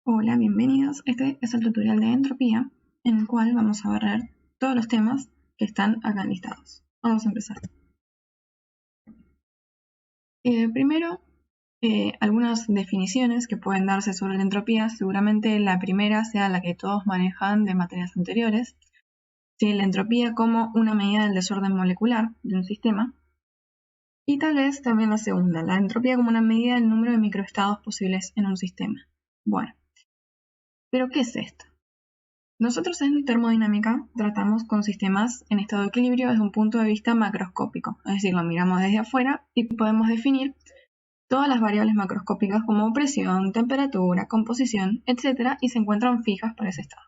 Hola, bienvenidos. Este es el tutorial de entropía, en el cual vamos a ver todos los temas que están acá listados. Vamos a empezar. Primero, algunas definiciones que pueden darse sobre la entropía. Seguramente la primera sea la que todos manejan de materias anteriores. Sí, la entropía como una medida del desorden molecular de un sistema. Y tal vez también la segunda, la entropía como una medida del número de microestados posibles en un sistema. Bueno, ¿pero qué es esto? Nosotros en termodinámica tratamos con sistemas en estado de equilibrio desde un punto de vista macroscópico, es decir, lo miramos desde afuera y podemos definir todas las variables macroscópicas como presión, temperatura, composición, etc. y se encuentran fijas para ese estado.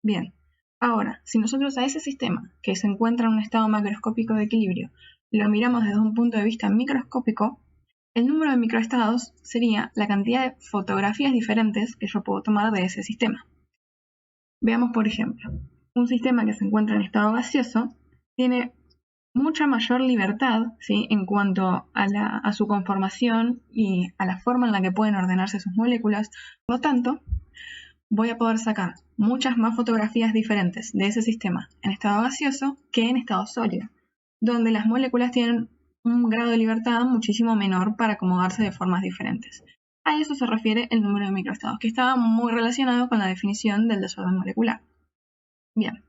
Bien, ahora, si nosotros a ese sistema que se encuentra en un estado macroscópico de equilibrio lo miramos desde un punto de vista microscópico, el número de microestados sería la cantidad de fotografías diferentes que yo puedo tomar de ese sistema. Veamos, por ejemplo, un sistema que se encuentra en estado gaseoso tiene mucha mayor libertad, ¿sí?, en cuanto a su conformación y a la forma en la que pueden ordenarse sus moléculas. Por lo tanto, voy a poder sacar muchas más fotografías diferentes de ese sistema en estado gaseoso que en estado sólido, donde las moléculas tienen un grado de libertad muchísimo menor para acomodarse de formas diferentes. A eso se refiere el número de microestados, que estaba muy relacionado con la definición del desorden molecular. Bien,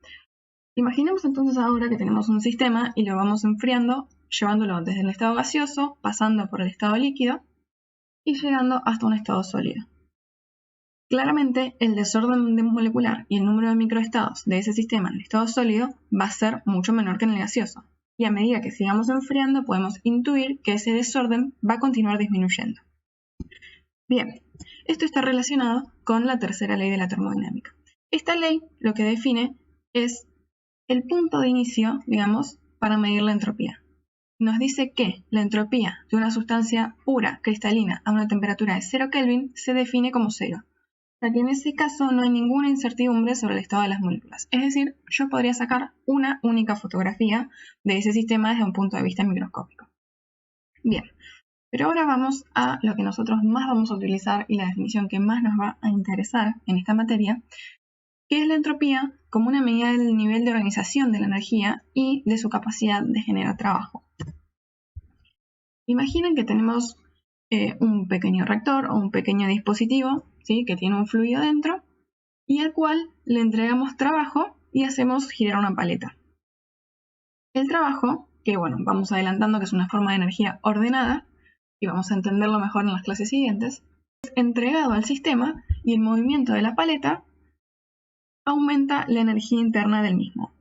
imaginemos entonces ahora que tenemos un sistema y lo vamos enfriando, llevándolo desde el estado gaseoso, pasando por el estado líquido y llegando hasta un estado sólido. Claramente, el desorden molecular y el número de microestados de ese sistema en el estado sólido va a ser mucho menor que en el gaseoso. Y a medida que sigamos enfriando, podemos intuir que ese desorden va a continuar disminuyendo. Bien, esto está relacionado con la tercera ley de la termodinámica. Esta ley lo que define es el punto de inicio, digamos, para medir la entropía. Nos dice que la entropía de una sustancia pura, cristalina, a una temperatura de 0 Kelvin se define como 0. O sea que en ese caso no hay ninguna incertidumbre sobre el estado de las moléculas. Es decir, yo podría sacar una única fotografía de ese sistema desde un punto de vista microscópico. Bien, pero ahora vamos a lo que nosotros más vamos a utilizar y la definición que más nos va a interesar en esta materia, que es la entropía como una medida del nivel de organización de la energía y de su capacidad de generar trabajo. Imaginen que tenemos un pequeño reactor o un pequeño dispositivo, ¿sí?, que tiene un fluido dentro y al cual le entregamos trabajo y hacemos girar una paleta. El trabajo, que bueno, vamos adelantando que es una forma de energía ordenada, y vamos a entenderlo mejor en las clases siguientes, es entregado al sistema y el movimiento de la paleta aumenta la energía interna del mismo.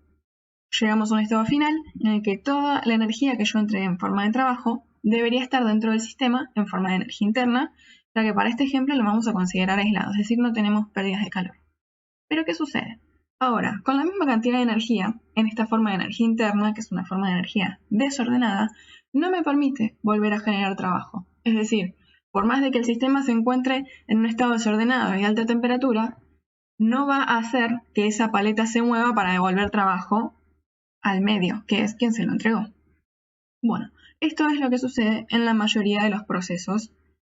Llegamos a un estado final en el que toda la energía que yo entregué en forma de trabajo debería estar dentro del sistema en forma de energía interna, ya que para este ejemplo lo vamos a considerar aislado, es decir, no tenemos pérdidas de calor. ¿Pero qué sucede? Ahora, con la misma cantidad de energía, en esta forma de energía interna, que es una forma de energía desordenada, no me permite volver a generar trabajo. Es decir, por más de que el sistema se encuentre en un estado desordenado y de alta temperatura, no va a hacer que esa paleta se mueva para devolver trabajo al medio, que es quien se lo entregó. Bueno, esto es lo que sucede en la mayoría de los procesos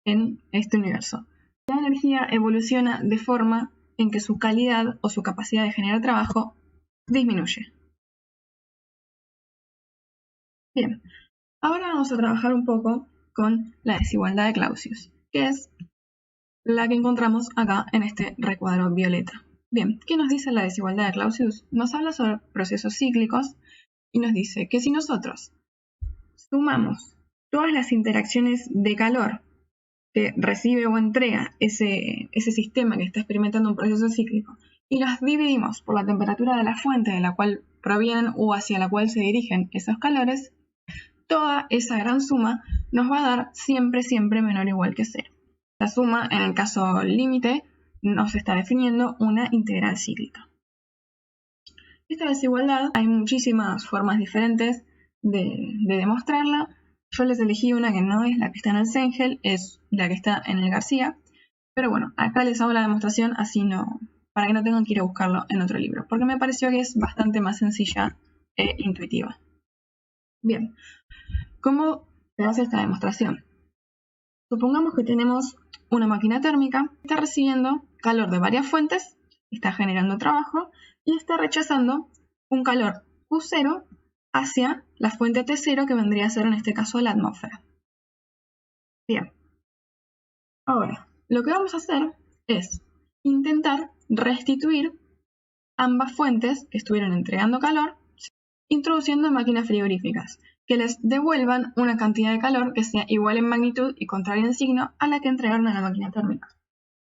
en este universo. La energía evoluciona de forma en que su calidad o su capacidad de generar trabajo disminuye. Bien, ahora vamos a trabajar un poco con la desigualdad de Clausius, que es la que encontramos acá en este recuadro violeta. Bien, ¿qué nos dice la desigualdad de Clausius? Nos habla sobre procesos cíclicos y nos dice que si nosotros sumamos todas las interacciones de calor que recibe o entrega ese sistema que está experimentando un proceso cíclico y las dividimos por la temperatura de la fuente de la cual provienen o hacia la cual se dirigen esos calores, toda esa gran suma nos va a dar siempre menor o igual que 0. La suma, en el caso límite, nos está definiendo una integral cíclica. Esta desigualdad hay muchísimas formas diferentes de demostrarla. Yo les elegí una que no es la que está en el Cengel, es la que está en el García. Pero bueno, acá les hago la demostración así no, para que no tengan que ir a buscarlo en otro libro, porque me pareció que es bastante más sencilla e intuitiva. Bien, ¿cómo se hace esta demostración? Supongamos que tenemos una máquina térmica que está recibiendo calor de varias fuentes, está generando trabajo y está rechazando un calor Q0 hacia la fuente T0, que vendría a ser en este caso la atmósfera. Bien. Ahora, lo que vamos a hacer es intentar restituir ambas fuentes que estuvieron entregando calor, introduciendo máquinas frigoríficas que les devuelvan una cantidad de calor que sea igual en magnitud y contraria en signo a la que entregaron a la máquina térmica,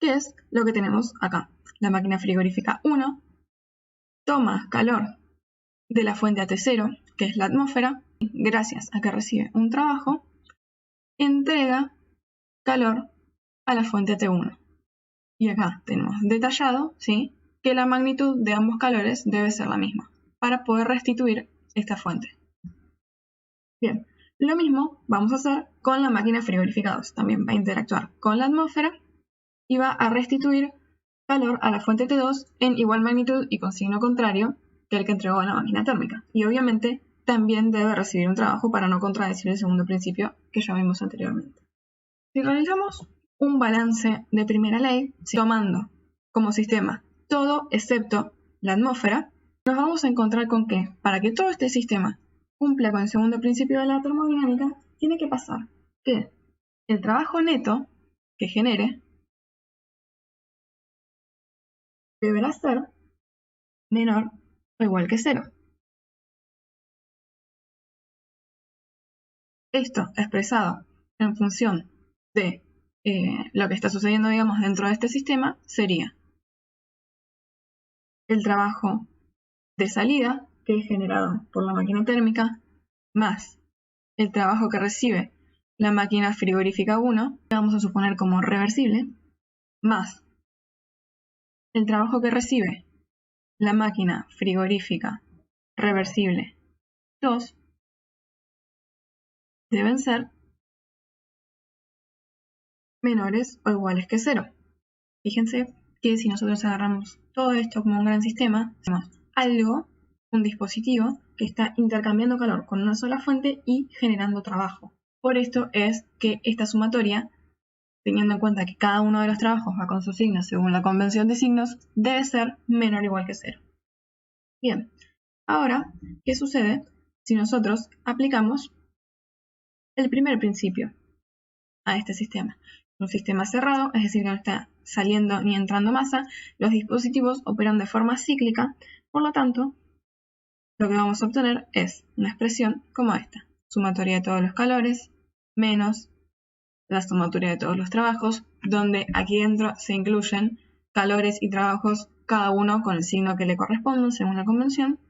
que es lo que tenemos acá. La máquina frigorífica 1 toma calor de la fuente AT0, que es la atmósfera, gracias a que recibe un trabajo, entrega calor a la fuente T1. Y acá tenemos detallado, ¿sí?, que la magnitud de ambos calores debe ser la misma para poder restituir esta fuente. Bien, lo mismo vamos a hacer con la máquina frigorífica 2. También va a interactuar con la atmósfera y va a restituir calor a la fuente T2 en igual magnitud y con signo contrario que el que entregó a la máquina térmica. Y obviamente también debe recibir un trabajo para no contradecir el segundo principio que ya vimos anteriormente. Si realizamos un balance de primera ley, tomando como sistema todo excepto la atmósfera, nos vamos a encontrar con que para que todo este sistema cumpla con el segundo principio de la termodinámica, tiene que pasar que el trabajo neto que genere deberá ser menor o igual que 0. Esto expresado en función de lo que está sucediendo, digamos, dentro de este sistema, sería el trabajo de salida que es generado por la máquina térmica más el trabajo que recibe la máquina frigorífica 1, que vamos a suponer como reversible, más el trabajo que recibe la máquina frigorífica reversible 2, deben ser menores o iguales que 0. Fíjense que si nosotros agarramos todo esto como un gran sistema, tenemos algo, un dispositivo que está intercambiando calor con una sola fuente y generando trabajo. Por esto es que esta sumatoria, teniendo en cuenta que cada uno de los trabajos va con sus signos según la convención de signos, debe ser menor o igual que 0. Bien, ahora, ¿qué sucede si nosotros aplicamos el primer principio a este sistema? Un sistema cerrado, es decir, que no está saliendo ni entrando masa, los dispositivos operan de forma cíclica, por lo tanto, lo que vamos a obtener es una expresión como esta: sumatoria de todos los calores menos la sumatoria de todos los trabajos, donde aquí dentro se incluyen calores y trabajos, cada uno con el signo que le correspondan según la convención,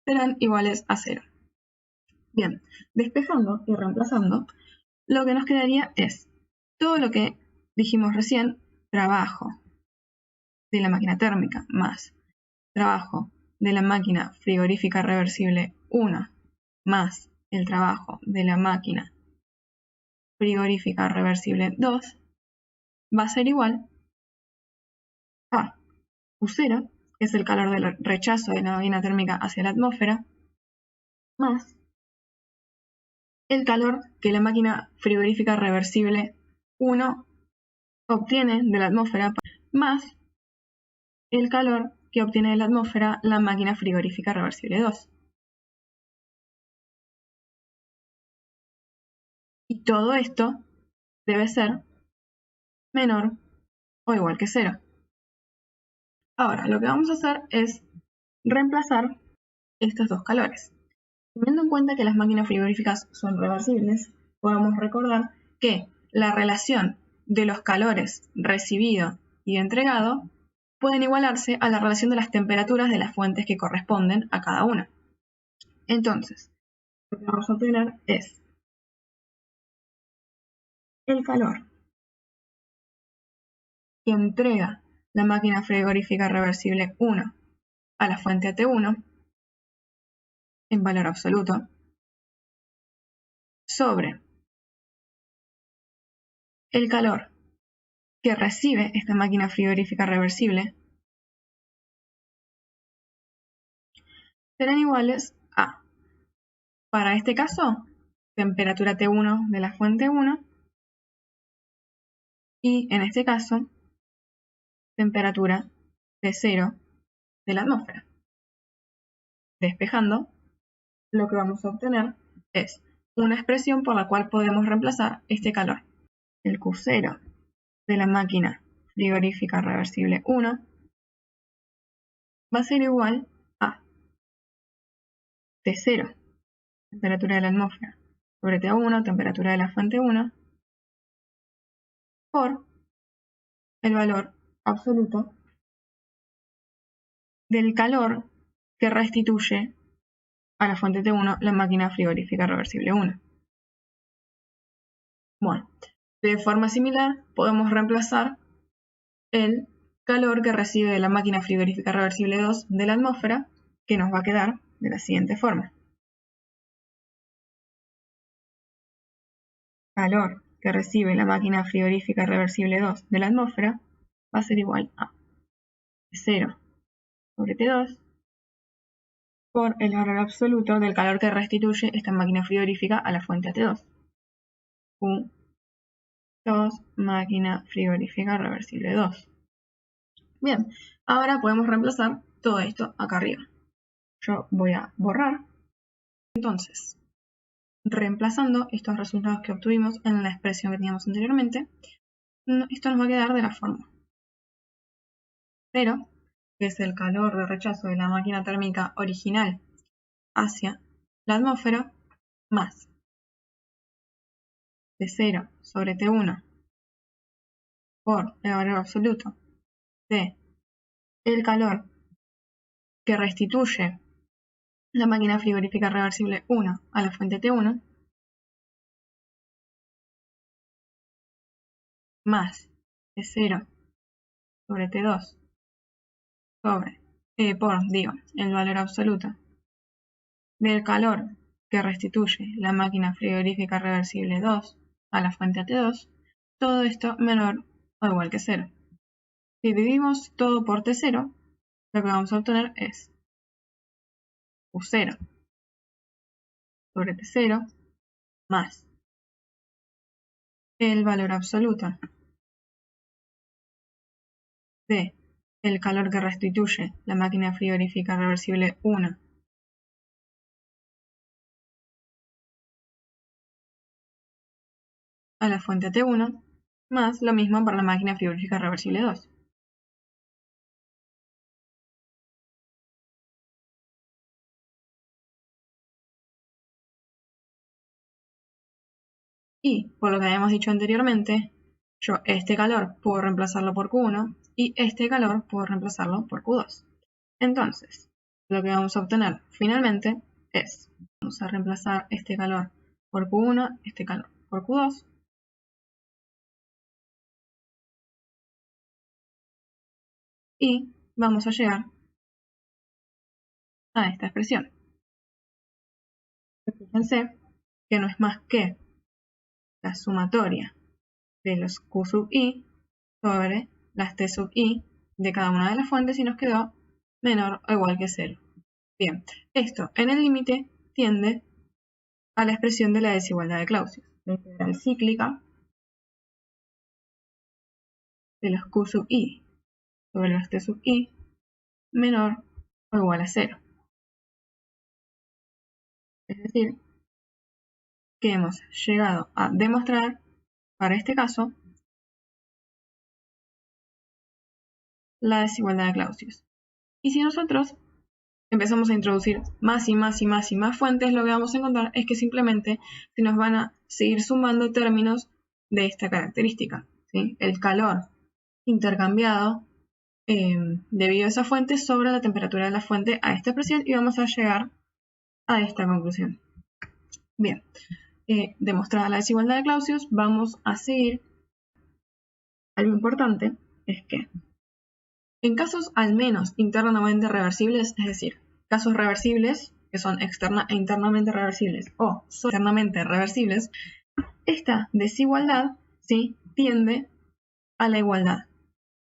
serán iguales a 0. Bien, despejando y reemplazando, lo que nos quedaría es todo lo que dijimos recién: trabajo de la máquina térmica más trabajo de la máquina frigorífica reversible 1 más el trabajo de la máquina frigorífica reversible 2 va a ser igual a U0, que es el calor del rechazo de la máquina térmica hacia la atmósfera, más el calor que la máquina frigorífica reversible 1 obtiene de la atmósfera, más el calor que obtiene de la atmósfera la máquina frigorífica reversible 2. Y todo esto debe ser menor o igual que 0. Ahora, lo que vamos a hacer es reemplazar estos dos calores. Teniendo en cuenta que las máquinas frigoríficas son reversibles, podemos recordar que la relación de los calores recibido y entregado pueden igualarse a la relación de las temperaturas de las fuentes que corresponden a cada una. Entonces, lo que vamos a obtener es el calor que entrega la máquina frigorífica reversible 1 a la fuente AT1 en valor absoluto sobre el calor que recibe esta máquina frigorífica reversible, serán iguales a, para este caso, temperatura T1 de la fuente 1 y en este caso, temperatura T0 de la atmósfera. Despejando, lo que vamos a obtener es una expresión por la cual podemos reemplazar este calor. El Q0 de la máquina frigorífica reversible 1 va a ser igual a T0, temperatura de la atmósfera, sobre T1, temperatura de la fuente 1, por el valor absoluto del calor que restituye a la fuente T1 la máquina frigorífica reversible 1. Bueno, de forma similar podemos reemplazar el calor que recibe de la máquina frigorífica reversible 2 de la atmósfera, que nos va a quedar de la siguiente forma. Calor que recibe la máquina frigorífica reversible 2 de la atmósfera va a ser igual a T0 sobre T2 por el valor absoluto del calor que restituye esta máquina frigorífica a la fuente T2. Q2 máquina frigorífica reversible 2. Bien, ahora podemos reemplazar todo esto acá arriba. Yo voy a borrar. Entonces, reemplazando estos resultados que obtuvimos en la expresión que teníamos anteriormente, esto nos va a quedar de la forma. Pero, que es el calor de rechazo de la máquina térmica original hacia la atmósfera, más T0 sobre T1 por el valor absoluto de el calor que restituye la máquina frigorífica reversible 1 a la fuente T1, más T0 sobre T2 sobre, el valor absoluto del calor que restituye la máquina frigorífica reversible 2 a la fuente T2, todo esto menor o igual que 0. Si dividimos todo por T0, lo que vamos a obtener es Q0 sobre T0 más el valor absoluto de el calor que restituye la máquina frigorífica reversible 1 a la fuente T1, más lo mismo para la máquina frigorífica reversible 2. Y, por lo que habíamos dicho anteriormente, yo este calor puedo reemplazarlo por Q1 y este calor puedo reemplazarlo por Q2. Entonces, lo que vamos a obtener finalmente es, vamos a reemplazar este calor por Q1, este calor por Q2. Y vamos a llegar a esta expresión. Fíjense que no es más que la sumatoria de los Q sub i sobre las T sub i de cada una de las fuentes y nos quedó menor o igual que 0. Bien, esto en el límite tiende a la expresión de la desigualdad de Clausius, la integral cíclica de los Q sub i sobre los T sub i menor o igual a 0. Es decir, que hemos llegado a demostrar, para este caso, la desigualdad de Clausius. Y si nosotros empezamos a introducir más y más y más y más fuentes, lo que vamos a encontrar es que simplemente se nos van a seguir sumando términos de esta característica, ¿sí? El calor intercambiado debido a esa fuente sobre la temperatura de la fuente a esta presión y vamos a llegar a esta conclusión. Bien, demostrada la desigualdad de Clausius, vamos a seguir. Algo importante es que en casos al menos internamente reversibles, es decir, casos reversibles que son externa e internamente reversibles o son externamente reversibles, esta desigualdad, ¿sí?, tiende a la igualdad,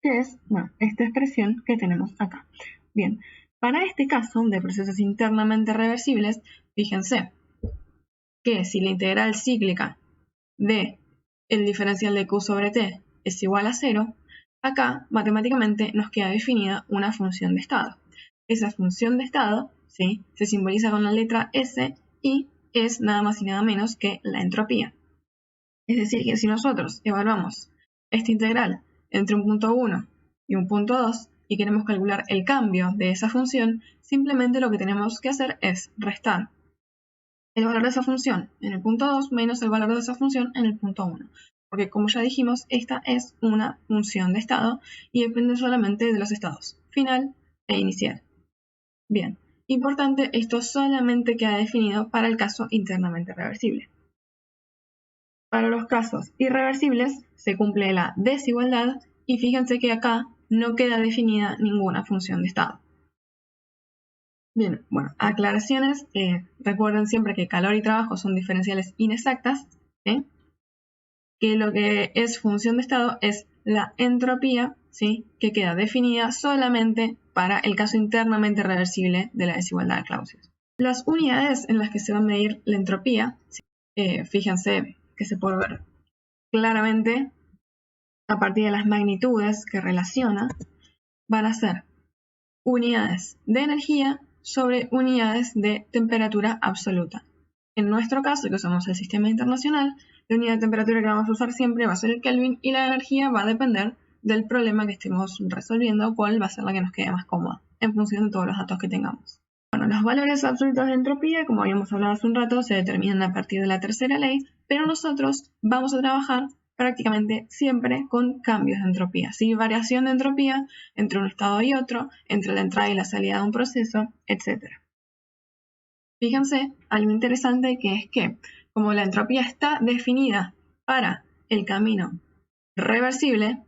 que es esta expresión que tenemos acá. Bien, para este caso de procesos internamente reversibles, fíjense que si la integral cíclica de el diferencial de Q sobre T es igual a 0, acá matemáticamente nos queda definida una función de estado. Esa función de estado, ¿sí?, se simboliza con la letra S y es nada más y nada menos que la entropía. Es decir, que si nosotros evaluamos esta integral entre un punto 1 y un punto 2 y queremos calcular el cambio de esa función, simplemente lo que tenemos que hacer es restar el valor de esa función en el punto 2 menos el valor de esa función en el punto 1. Porque como ya dijimos, esta es una función de estado y depende solamente de los estados final e inicial. Bien, importante, esto solamente queda definido para el caso internamente reversible. Para los casos irreversibles se cumple la desigualdad y fíjense que acá no queda definida ninguna función de estado. Bien, bueno, aclaraciones. Recuerden siempre que calor y trabajo son diferenciales inexactas, ¿sí? Que lo que es función de estado es la entropía, ¿sí?, que queda definida solamente para el caso internamente reversible de la desigualdad de Clausius. Las unidades en las que se va a medir la entropía, ¿sí?, fíjense que se puede ver claramente a partir de las magnitudes que relaciona, van a ser unidades de energía sobre unidades de temperatura absoluta. En nuestro caso, que usamos el sistema internacional, la unidad de temperatura que vamos a usar siempre va a ser el Kelvin y la energía va a depender del problema que estemos resolviendo, cuál va a ser la que nos quede más cómoda, en función de todos los datos que tengamos. Bueno, los valores absolutos de entropía, como habíamos hablado hace un rato, se determinan a partir de la tercera ley, pero nosotros vamos a trabajar prácticamente siempre con cambios de entropía, ¿sí? Variación de entropía entre un estado y otro, entre la entrada y la salida de un proceso, etc. Fíjense algo interesante, que es que como la entropía está definida para el camino reversible,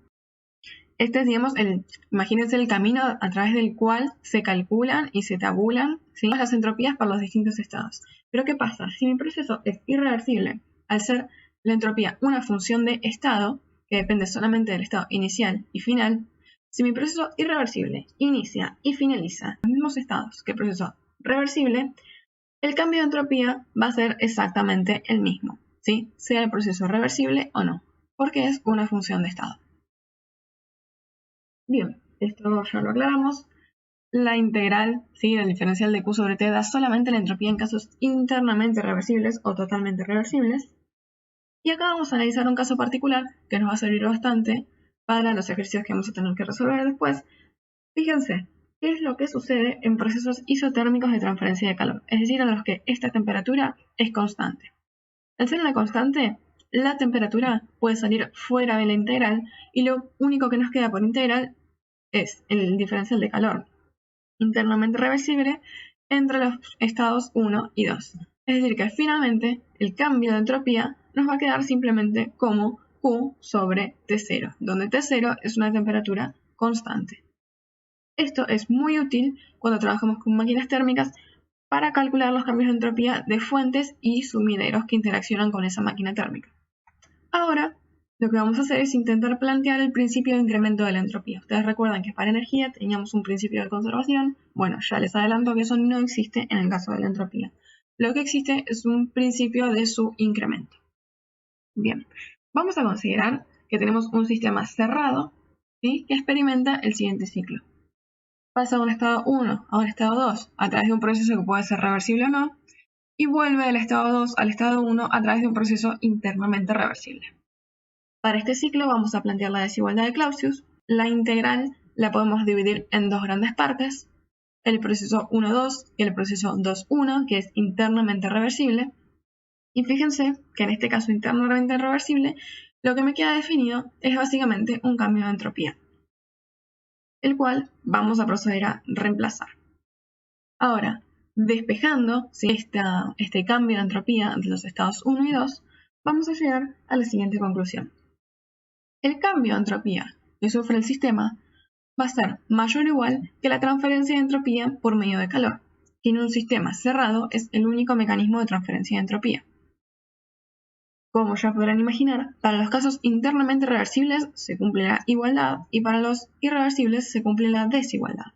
este es, digamos, imagínense el camino a través del cual se calculan y se tabulan, ¿sí?, las entropías para los distintos estados. Pero ¿qué pasa? Si mi proceso es irreversible, al ser la entropía una función de estado, que depende solamente del estado inicial y final, si mi proceso irreversible inicia y finaliza en los mismos estados que el proceso reversible, el cambio de entropía va a ser exactamente el mismo, ¿sí?, sea el proceso reversible o no, porque es una función de estado. Bien, esto ya lo aclaramos. La integral, ¿sí?, del diferencial de Q sobre T da solamente la entropía en casos internamente reversibles o totalmente reversibles. Y acá vamos a analizar un caso particular que nos va a servir bastante para los ejercicios que vamos a tener que resolver después. Fíjense, ¿qué es lo que sucede en procesos isotérmicos de transferencia de calor? Es decir, en los que esta temperatura es constante. Al ser una constante, la temperatura puede salir fuera de la integral y lo único que nos queda por integral es el diferencial de calor internamente reversible entre los estados 1 y 2. Es decir, que finalmente el cambio de entropía nos va a quedar simplemente como Q sobre T0, donde T0 es una temperatura constante. Esto es muy útil cuando trabajamos con máquinas térmicas para calcular los cambios de entropía de fuentes y sumideros que interaccionan con esa máquina térmica. Ahora, lo que vamos a hacer es intentar plantear el principio de incremento de la entropía. Ustedes recuerdan que para energía teníamos un principio de conservación. Bueno, ya les adelanto que eso no existe en el caso de la entropía. Lo que existe es un principio de su incremento. Bien, vamos a considerar que tenemos un sistema cerrado, ¿sí?, que experimenta el siguiente ciclo. Pasa de un estado 1 a un estado 2 a través de un proceso que puede ser reversible o no, y vuelve del estado 2 al estado 1 a través de un proceso internamente reversible. Para este ciclo vamos a plantear la desigualdad de Clausius. La integral la podemos dividir en dos grandes partes, el proceso 1,2 y el proceso 2,1, que es internamente reversible. Y fíjense que en este caso internamente reversible, lo que me queda definido es básicamente un cambio de entropía, el cual vamos a proceder a reemplazar. Ahora, despejando, ¿sí?, este cambio de entropía entre los estados 1 y 2, vamos a llegar a la siguiente conclusión. El cambio de entropía que sufre el sistema va a ser mayor o igual que la transferencia de entropía por medio de calor, que en un sistema cerrado es el único mecanismo de transferencia de entropía. Como ya podrán imaginar, para los casos internamente reversibles se cumple la igualdad y para los irreversibles se cumple la desigualdad.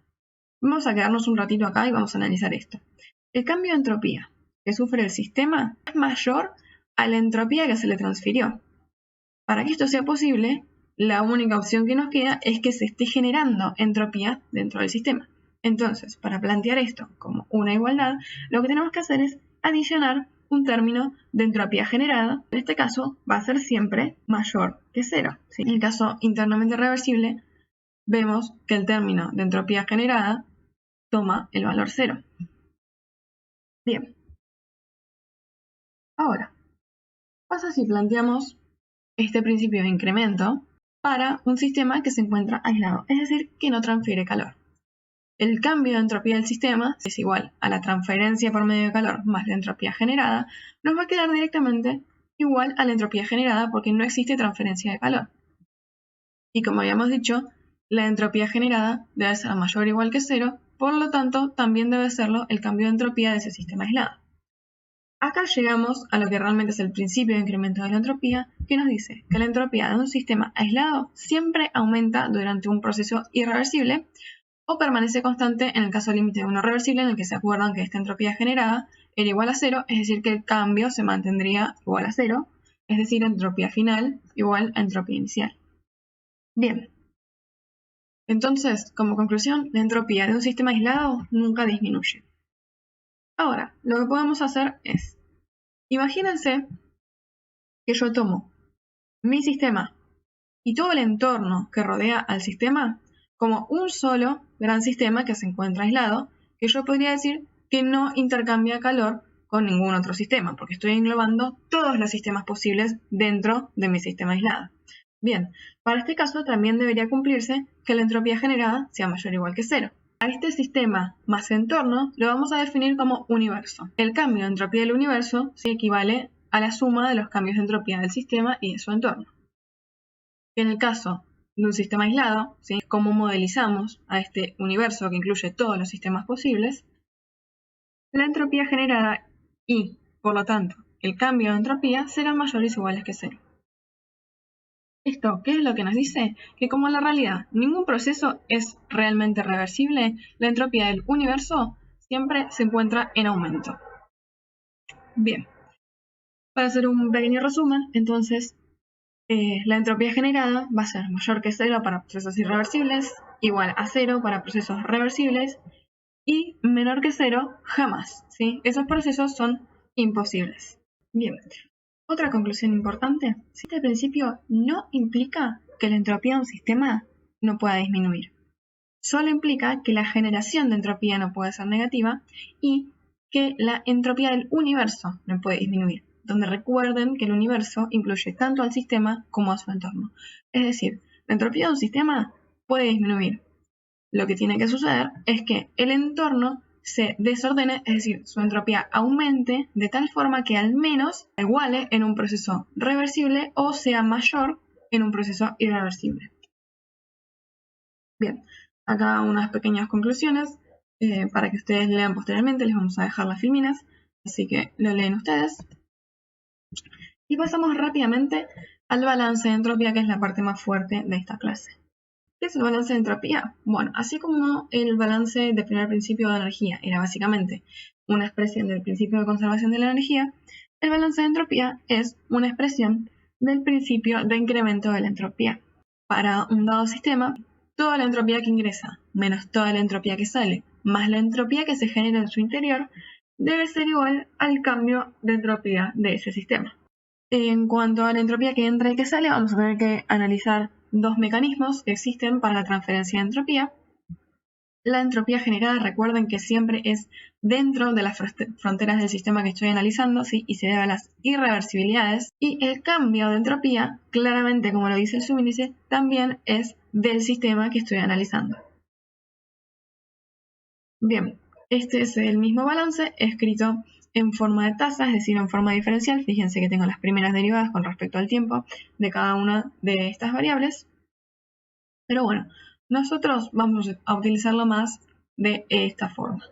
Vamos a quedarnos un ratito acá y vamos a analizar esto. El cambio de entropía que sufre el sistema es mayor a la entropía que se le transfirió. Para que esto sea posible, la única opción que nos queda es que se esté generando entropía dentro del sistema. Entonces, para plantear esto como una igualdad, lo que tenemos que hacer es adicionar un término de entropía generada. En este caso, va a ser siempre mayor que 0. ¿Sí? En el caso internamente reversible, vemos que el término de entropía generada toma el valor 0. Bien. Ahora, ¿qué pasa si planteamos este principio de incremento para un sistema que se encuentra aislado, es decir, que no transfiere calor? El cambio de entropía del sistema es igual a la transferencia por medio de calor más la entropía generada, nos va a quedar directamente igual a la entropía generada porque no existe transferencia de calor. Y como habíamos dicho, la entropía generada debe ser mayor o igual que 0, por lo tanto también debe serlo el cambio de entropía de ese sistema aislado. Acá llegamos a lo que realmente es el principio de incremento de la entropía, que nos dice que la entropía de un sistema aislado siempre aumenta durante un proceso irreversible o permanece constante en el caso límite de uno reversible, en el que se acuerdan que esta entropía generada era igual a 0, es decir que el cambio se mantendría igual a 0, es decir, entropía final igual a entropía inicial. Bien, entonces, como conclusión, la entropía de un sistema aislado nunca disminuye. Ahora, lo que podemos hacer es, imagínense que yo tomo mi sistema y todo el entorno que rodea al sistema como un solo gran sistema que se encuentra aislado, que yo podría decir que no intercambia calor con ningún otro sistema, porque estoy englobando todos los sistemas posibles dentro de mi sistema aislado. Bien, para este caso también debería cumplirse que la entropía generada sea mayor o igual que 0. A este sistema más entorno lo vamos a definir como universo. El cambio de entropía del universo sí equivale a la suma de los cambios de entropía del sistema y de su entorno. En el caso de un sistema aislado, ¿sí? ¿Cómo modelizamos a este universo que incluye todos los sistemas posibles? La entropía generada y, por lo tanto, el cambio de entropía serán mayores o iguales que 0. ¿Esto qué es lo que nos dice? Que como en la realidad ningún proceso es realmente reversible, la entropía del universo siempre se encuentra en aumento. Bien, para hacer un pequeño resumen, entonces, la entropía generada va a ser mayor que 0 para procesos irreversibles, igual a 0 para procesos reversibles y menor que 0 jamás, ¿sí? Esos procesos son imposibles. Bien, otra conclusión importante, este principio no implica que la entropía de un sistema no pueda disminuir. Solo implica que la generación de entropía no puede ser negativa y que la entropía del universo no puede disminuir, donde recuerden que el universo incluye tanto al sistema como a su entorno. Es decir, la entropía de un sistema puede disminuir. Lo que tiene que suceder es que el entorno se desordene, es decir, su entropía aumente de tal forma que al menos iguale en un proceso reversible o sea mayor en un proceso irreversible. Bien, acá unas pequeñas conclusiones para que ustedes lean posteriormente, les vamos a dejar las filminas, así que lo leen ustedes. Y pasamos rápidamente al balance de entropía, que es la parte más fuerte de esta clase. ¿Qué es el balance de entropía? Bueno, así como el balance de primer principio de energía era básicamente una expresión del principio de conservación de la energía, el balance de entropía es una expresión del principio de incremento de la entropía. Para un dado sistema, toda la entropía que ingresa menos toda la entropía que sale, más la entropía que se genera en su interior, debe ser igual al cambio de entropía de ese sistema. En cuanto a la entropía que entra y que sale, vamos a tener que analizar dos mecanismos que existen para la transferencia de entropía. La entropía generada, recuerden que siempre es dentro de las fronteras del sistema que estoy analizando, ¿sí? Y se debe a las irreversibilidades. Y el cambio de entropía, claramente como lo dice el subíndice, también es del sistema que estoy analizando. Bien, este es el mismo balance escrito en forma de tasa, es decir, en forma diferencial. Fíjense que tengo las primeras derivadas con respecto al tiempo de cada una de estas variables. Pero bueno, nosotros vamos a utilizarlo más de esta forma.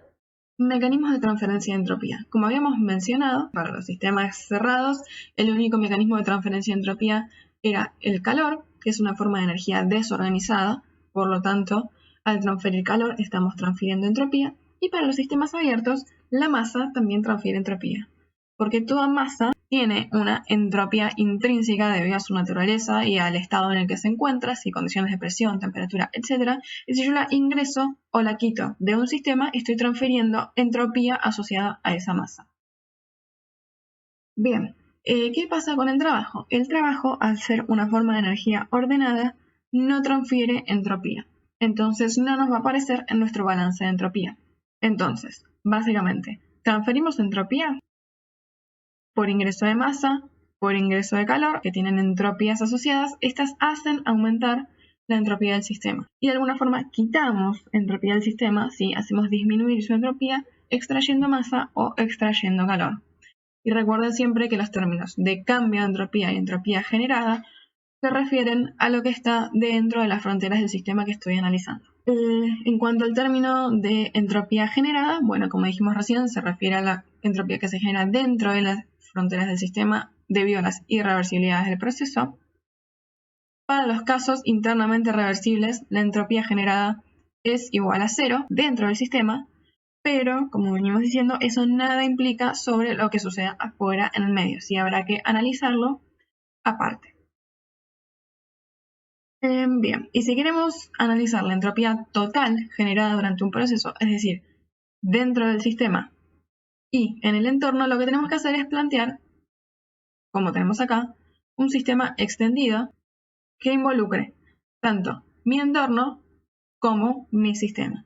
Mecanismos de transferencia de entropía. Como habíamos mencionado, para los sistemas cerrados, el único mecanismo de transferencia de entropía era el calor, que es una forma de energía desorganizada. Por lo tanto, al transferir calor estamos transfiriendo entropía. Y para los sistemas abiertos, la masa también transfiere entropía, porque toda masa tiene una entropía intrínseca debido a su naturaleza y al estado en el que se encuentra, si condiciones de presión, temperatura, etc. Y si yo la ingreso o la quito de un sistema, estoy transfiriendo entropía asociada a esa masa. Bien, ¿qué pasa con el trabajo? El trabajo, al ser una forma de energía ordenada, no transfiere entropía. Entonces no nos va a aparecer en nuestro balance de entropía. Entonces, básicamente, transferimos entropía por ingreso de masa, por ingreso de calor, que tienen entropías asociadas. Estas hacen aumentar la entropía del sistema. Y de alguna forma quitamos entropía del sistema si hacemos disminuir su entropía extrayendo masa o extrayendo calor. Y recuerden siempre que los términos de cambio de entropía y entropía generada se refieren a lo que está dentro de las fronteras del sistema que estoy analizando. En cuanto al término de entropía generada, bueno, como dijimos recién, se refiere a la entropía que se genera dentro de las fronteras del sistema debido a las irreversibilidades del proceso. Para los casos internamente reversibles, la entropía generada es igual a 0 dentro del sistema, pero, como venimos diciendo, eso nada implica sobre lo que suceda afuera en el medio, sí habrá que analizarlo aparte. Bien, y si queremos analizar la entropía total generada durante un proceso, es decir, dentro del sistema y en el entorno, lo que tenemos que hacer es plantear, como tenemos acá, un sistema extendido que involucre tanto mi entorno como mi sistema.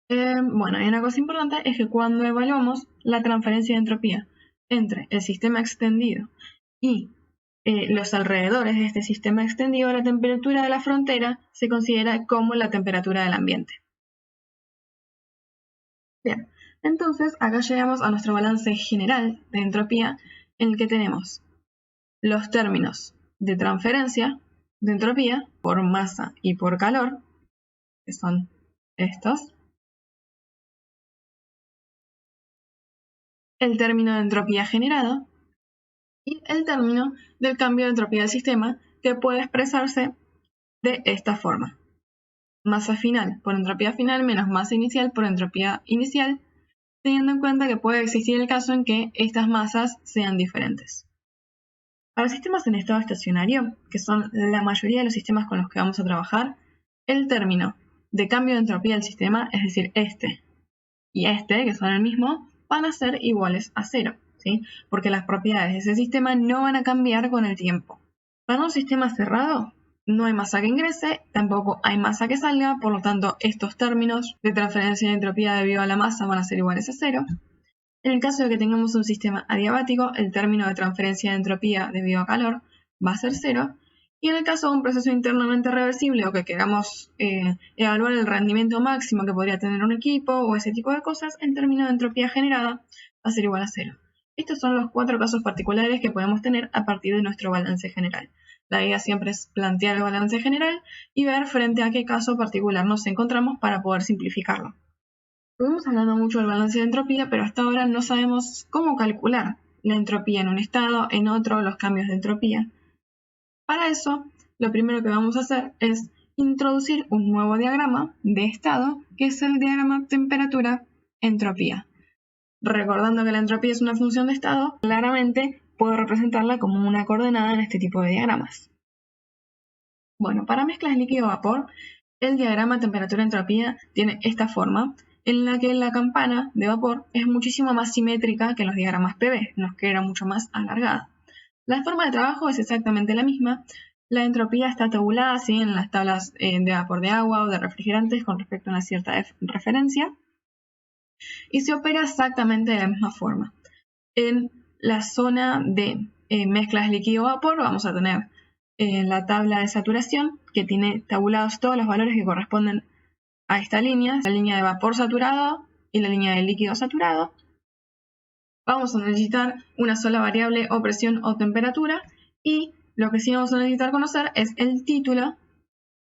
Bueno, y una cosa importante es que cuando evaluamos la transferencia de entropía entre el sistema extendido y los alrededores de este sistema extendido, la temperatura de la frontera se considera como la temperatura del ambiente. Bien, entonces acá llegamos a nuestro balance general de entropía, en el que tenemos los términos de transferencia de entropía por masa y por calor, que son estos. El término de entropía generada y el término del cambio de entropía del sistema, que puede expresarse de esta forma. Masa final por entropía final menos masa inicial por entropía inicial, teniendo en cuenta que puede existir el caso en que estas masas sean diferentes. Para sistemas en estado estacionario, que son la mayoría de los sistemas con los que vamos a trabajar, el término de cambio de entropía del sistema, es decir, este y este, que son el mismo, van a ser iguales a 0, ¿sí? Porque las propiedades de ese sistema no van a cambiar con el tiempo. Para un sistema cerrado, no hay masa que ingrese, tampoco hay masa que salga, por lo tanto, estos términos de transferencia de entropía debido a la masa van a ser iguales a 0. En el caso de que tengamos un sistema adiabático, el término de transferencia de entropía debido a calor va a ser 0. Y en el caso de un proceso internamente reversible o que queramos evaluar el rendimiento máximo que podría tener un equipo o ese tipo de cosas, el término de entropía generada va a ser igual a 0. Estos son los 4 casos particulares que podemos tener a partir de nuestro balance general. La idea siempre es plantear el balance general y ver frente a qué caso particular nos encontramos para poder simplificarlo. Estuvimos hablando mucho del balance de entropía, pero hasta ahora no sabemos cómo calcular la entropía en un estado, en otro, los cambios de entropía. Para eso, lo primero que vamos a hacer es introducir un nuevo diagrama de estado, que es el diagrama temperatura-entropía. Recordando que la entropía es una función de estado, claramente puedo representarla como una coordenada en este tipo de diagramas. Bueno, para mezclas líquido-vapor, el diagrama temperatura-entropía tiene esta forma, en la que la campana de vapor es muchísimo más simétrica que en los diagramas PV, nos queda mucho más alargada. La forma de trabajo es exactamente la misma. La entropía está tabulada así en las tablas de vapor de agua o de refrigerantes con respecto a una cierta referencia y se opera exactamente de la misma forma. En la zona de mezclas líquido-vapor vamos a tener la tabla de saturación que tiene tabulados todos los valores que corresponden a esta línea, la línea de vapor saturado y la línea de líquido saturado. Vamos a necesitar una sola variable o presión o temperatura y lo que sí vamos a necesitar conocer es el título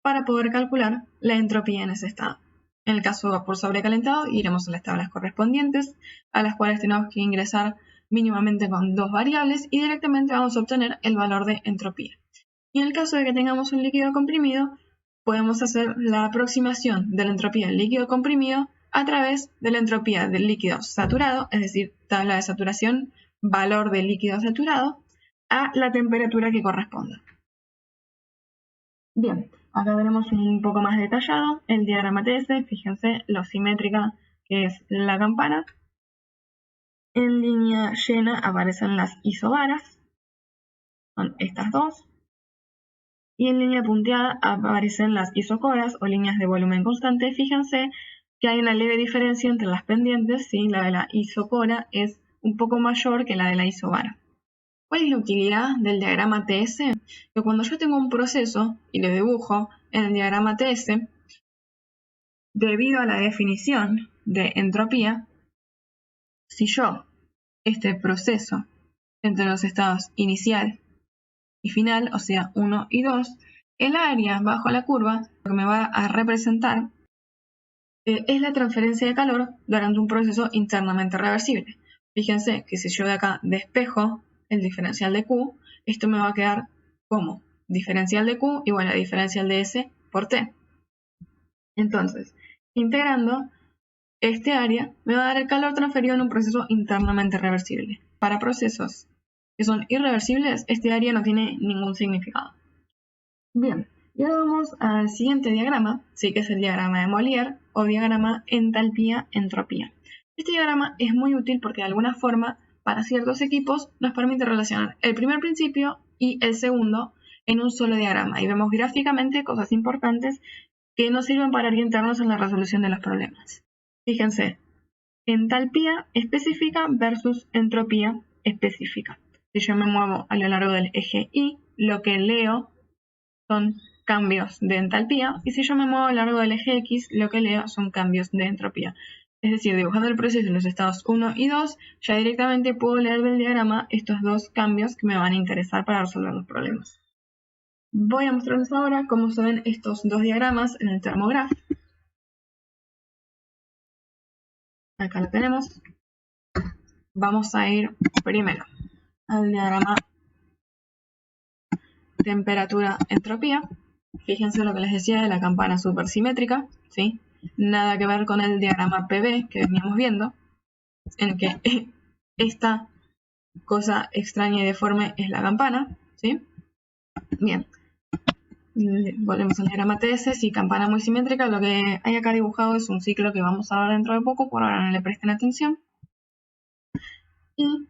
para poder calcular la entropía en ese estado. En el caso de vapor sobrecalentado iremos a las tablas correspondientes a las cuales tenemos que ingresar mínimamente con 2 variables y directamente vamos a obtener el valor de entropía. Y en el caso de que tengamos un líquido comprimido, podemos hacer la aproximación de la entropía del líquido comprimido a través de la entropía del líquido saturado, es decir, tabla de saturación, valor del líquido saturado, a la temperatura que corresponda. Bien, acá tenemos un poco más detallado el diagrama TS. Fíjense lo simétrica que es la campana. En línea llena aparecen las isobaras, son estas dos. Y en línea punteada aparecen las isocoras o líneas de volumen constante. Fíjense que hay una leve diferencia entre las pendientes, ¿sí? La de la isocora es un poco mayor que la de la isobara. ¿Cuál es la utilidad del diagrama TS? Que cuando yo tengo un proceso y lo dibujo en el diagrama TS, debido a la definición de entropía, si yo este proceso entre los estados inicial y final, o sea 1 y 2, el área bajo la curva, lo que me va a representar es la transferencia de calor durante un proceso internamente reversible. Fíjense que si yo de acá despejo el diferencial de Q, esto me va a quedar como diferencial de Q igual a diferencial de S por T. Entonces, integrando este área, me va a dar el calor transferido en un proceso internamente reversible. Para procesos que son irreversibles, este área no tiene ningún significado. Bien, y ahora vamos al siguiente diagrama, sí, que es el diagrama de Mollier o diagrama entalpía-entropía. Este diagrama es muy útil porque de alguna forma para ciertos equipos nos permite relacionar el primer principio y el segundo en un solo diagrama y vemos gráficamente cosas importantes que nos sirven para orientarnos en la resolución de los problemas. Fíjense, entalpía específica versus entropía específica. Si yo me muevo a lo largo del eje Y, lo que leo son cambios de entalpía, y si yo me muevo a lo largo del eje X, lo que leo son cambios de entropía. Es decir, dibujando el proceso en los estados 1 y 2, ya directamente puedo leer del diagrama estos dos cambios que me van a interesar para resolver los problemas. Voy a mostrarles ahora cómo se ven estos dos diagramas en el termograph. Acá lo tenemos. Vamos a ir primero al diagrama temperatura-entropía. Fíjense lo que les decía de la campana supersimétrica, ¿sí? Nada que ver con el diagrama PV que veníamos viendo, en que esta cosa extraña y deforme es la campana, ¿sí? Bien, volvemos al diagrama TS, sí, campana muy simétrica. Lo que hay acá dibujado es un ciclo que vamos a ver dentro de poco, por ahora no le presten atención. Y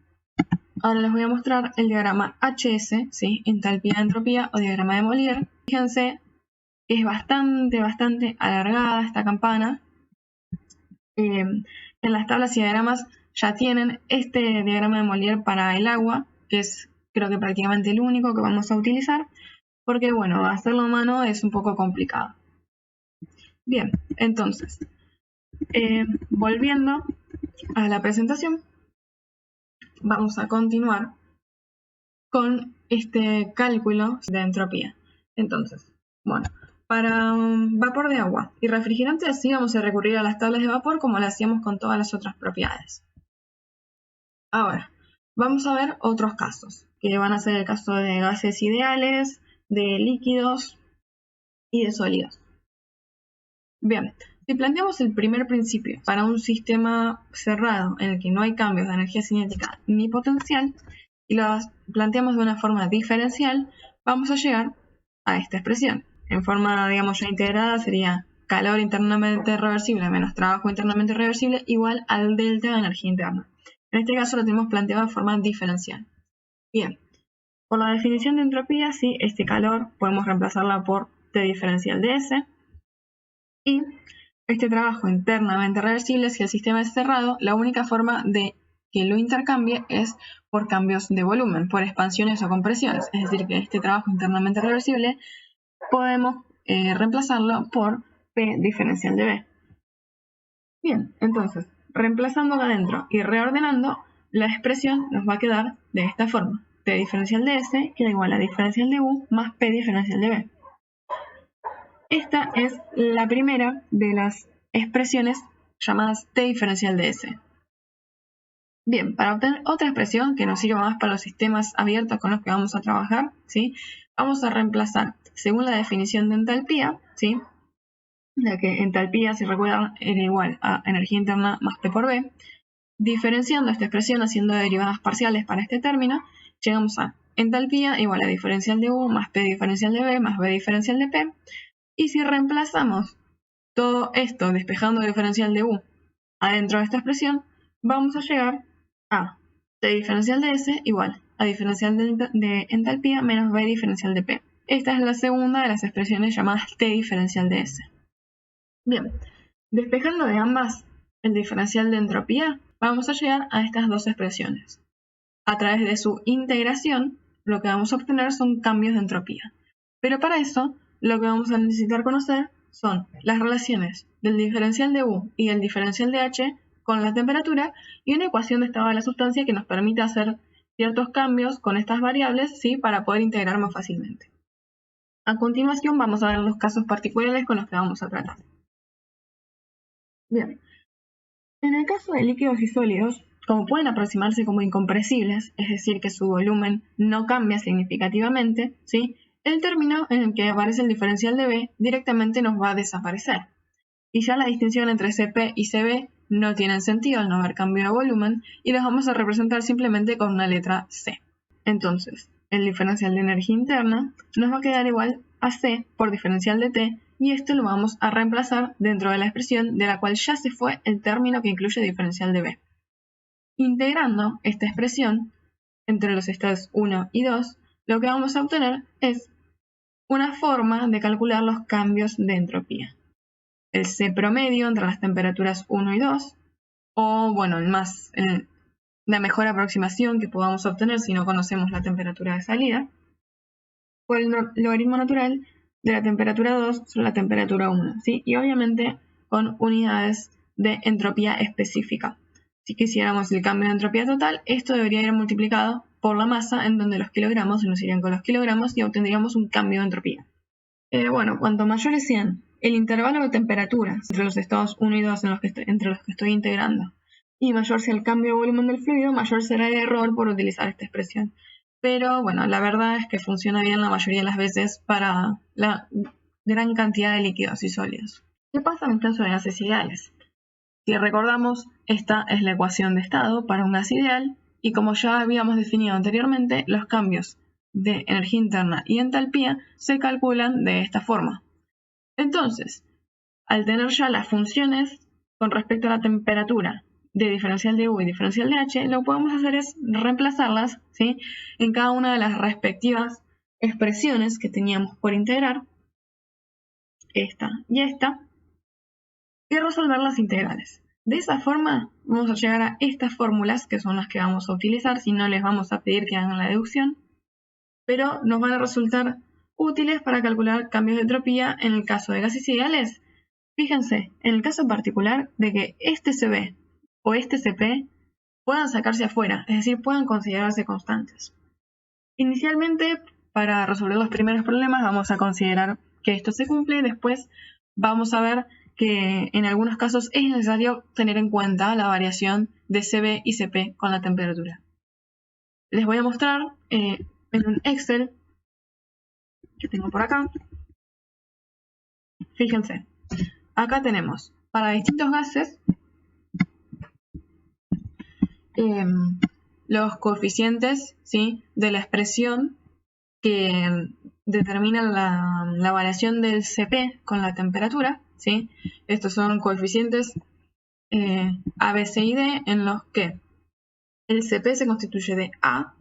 ahora les voy a mostrar el diagrama HS, ¿sí? Entalpía-entropía o diagrama de Mollier. Fíjense que es bastante alargada esta campana. En las tablas y diagramas ya tienen este diagrama de Mollier para el agua, que es creo que prácticamente el único que vamos a utilizar, porque bueno, hacerlo a mano es un poco complicado. Bien, entonces, volviendo a la presentación, vamos a continuar con este cálculo de entropía. Entonces, bueno, para vapor de agua y refrigerantes sí vamos a recurrir a las tablas de vapor como lo hacíamos con todas las otras propiedades. Ahora, vamos a ver otros casos, que van a ser el caso de gases ideales, de líquidos y de sólidos. Bien, si planteamos el primer principio para un sistema cerrado en el que no hay cambios de energía cinética ni potencial, y lo planteamos de una forma diferencial, vamos a llegar a esta expresión. En forma, digamos, ya integrada sería calor internamente reversible menos trabajo internamente reversible igual al delta de energía interna. En este caso lo tenemos planteado de forma diferencial. Bien, por la definición de entropía, sí, este calor podemos reemplazarla por T diferencial de S. Y este trabajo internamente reversible, si el sistema es cerrado, la única forma de que lo intercambie es por cambios de volumen, por expansiones o compresiones. Es decir, que este trabajo internamente reversible podemos reemplazarlo por P diferencial de B. Bien, entonces, reemplazando acá adentro y reordenando, la expresión nos va a quedar de esta forma. T diferencial de S queda igual a diferencial de U más P diferencial de B. Esta es la primera de las expresiones llamadas T diferencial de S. Bien, para obtener otra expresión que nos sirva más para los sistemas abiertos con los que vamos a trabajar, ¿sí? Vamos a reemplazar, según la definición de entalpía, ¿sí? La que entalpía, si recuerdan, era igual a energía interna más P por B. Diferenciando esta expresión, haciendo derivadas parciales para este término, llegamos a entalpía igual a diferencial de U más P diferencial de B más B diferencial de P. Y si reemplazamos todo esto despejando el diferencial de U adentro de esta expresión, vamos a llegar a T diferencial de S igual a diferencial de entalpía menos B diferencial de P. Esta es la segunda de las expresiones llamadas T diferencial de S. Bien, despejando de ambas el diferencial de entropía, vamos a llegar a estas dos expresiones. A través de su integración, lo que vamos a obtener son cambios de entropía. Pero para eso, lo que vamos a necesitar conocer son las relaciones del diferencial de U y el diferencial de H con la temperatura y una ecuación de estado de la sustancia que nos permite hacer ciertos cambios con estas variables, ¿sí?, para poder integrar más fácilmente. A continuación vamos a ver los casos particulares con los que vamos a tratar. Bien, en el caso de líquidos y sólidos, como pueden aproximarse como incompresibles, es decir, que su volumen no cambia significativamente, ¿sí?, el término en el que aparece el diferencial de B directamente nos va a desaparecer. Y ya la distinción entre CP y CB no tienen sentido al no haber cambio de volumen y los vamos a representar simplemente con una letra C. Entonces, el diferencial de energía interna nos va a quedar igual a C por diferencial de T y esto lo vamos a reemplazar dentro de la expresión de la cual ya se fue el término que incluye diferencial de B. Integrando esta expresión entre los estados 1 y 2, lo que vamos a obtener es una forma de calcular los cambios de entropía. El C promedio entre las temperaturas 1 y 2, o bueno, la mejor aproximación que podamos obtener si no conocemos la temperatura de salida, o el logaritmo natural de la temperatura 2 sobre la temperatura 1, ¿sí? Y obviamente con unidades de entropía específica. Si quisiéramos el cambio de entropía total, esto debería ir multiplicado por la masa, en donde los kilogramos se nos irían con los kilogramos y obtendríamos un cambio de entropía. Bueno, cuanto mayores sean el intervalo de temperaturas entre los estados 1 y 2 entre los que estoy integrando, y mayor sea el cambio de volumen del fluido, mayor será el error por utilizar esta expresión. Pero bueno, la verdad es que funciona bien la mayoría de las veces para la gran cantidad de líquidos y sólidos. ¿Qué pasa en el caso de gases ideales? Si recordamos, esta es la ecuación de estado para un gas ideal, y como ya habíamos definido anteriormente, los cambios de energía interna y entalpía se calculan de esta forma. Entonces, al tener ya las funciones con respecto a la temperatura de diferencial de U y diferencial de H, lo que podemos hacer es reemplazarlas, ¿sí?, en cada una de las respectivas expresiones que teníamos por integrar, esta y esta, y resolver las integrales. De esa forma vamos a llegar a estas fórmulas, que son las que vamos a utilizar, si no les vamos a pedir que hagan la deducción, pero nos van a resultar útiles para calcular cambios de entropía en el caso de gases ideales. Fíjense, en el caso particular de que este CB o este CP puedan sacarse afuera, es decir, puedan considerarse constantes. Inicialmente, para resolver los primeros problemas, vamos a considerar que esto se cumple, después vamos a ver que en algunos casos es necesario tener en cuenta la variación de CB y CP con la temperatura. Les voy a mostrar en un Excel que tengo por acá. Fíjense, acá tenemos para distintos gases los coeficientes, ¿sí?, de la expresión que determina la variación del CP con la temperatura, ¿sí? Estos son coeficientes A, B, C y D, en los que el CP se constituye de A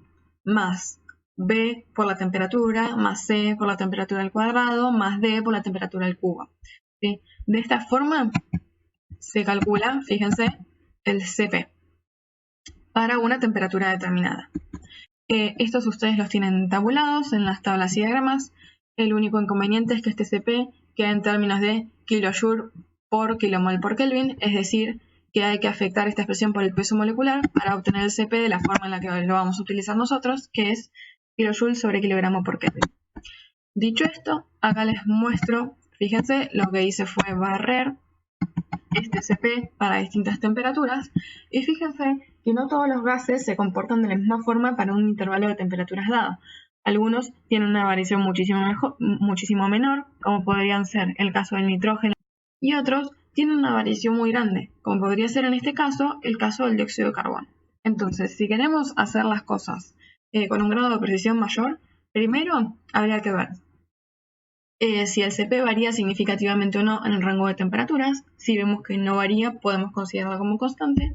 más B por la temperatura, más C por la temperatura al cuadrado, más D por la temperatura al cubo, ¿sí? De esta forma se calcula, fíjense, el CP para una temperatura determinada. Estos ustedes los tienen tabulados en las tablas y diagramas. El único inconveniente es que este CP queda en términos de kilojoule por kilomol por Kelvin, es decir, que hay que afectar esta expresión por el peso molecular para obtener el CP de la forma en la que lo vamos a utilizar nosotros, que es kilojoule sobre kilogramo por Kelvin. Dicho esto, acá les muestro, fíjense, lo que hice fue barrer este CP para distintas temperaturas, y fíjense que no todos los gases se comportan de la misma forma para un intervalo de temperaturas dado. Algunos tienen una variación muchísimo menor, como podrían ser el caso del nitrógeno, y otros tienen una variación muy grande, como podría ser en este caso el caso del dióxido de carbono. Entonces, si queremos hacer las cosas con un grado de precisión mayor, primero habría que ver si el CP varía significativamente o no en el rango de temperaturas. Si vemos que no varía, podemos considerarlo como constante.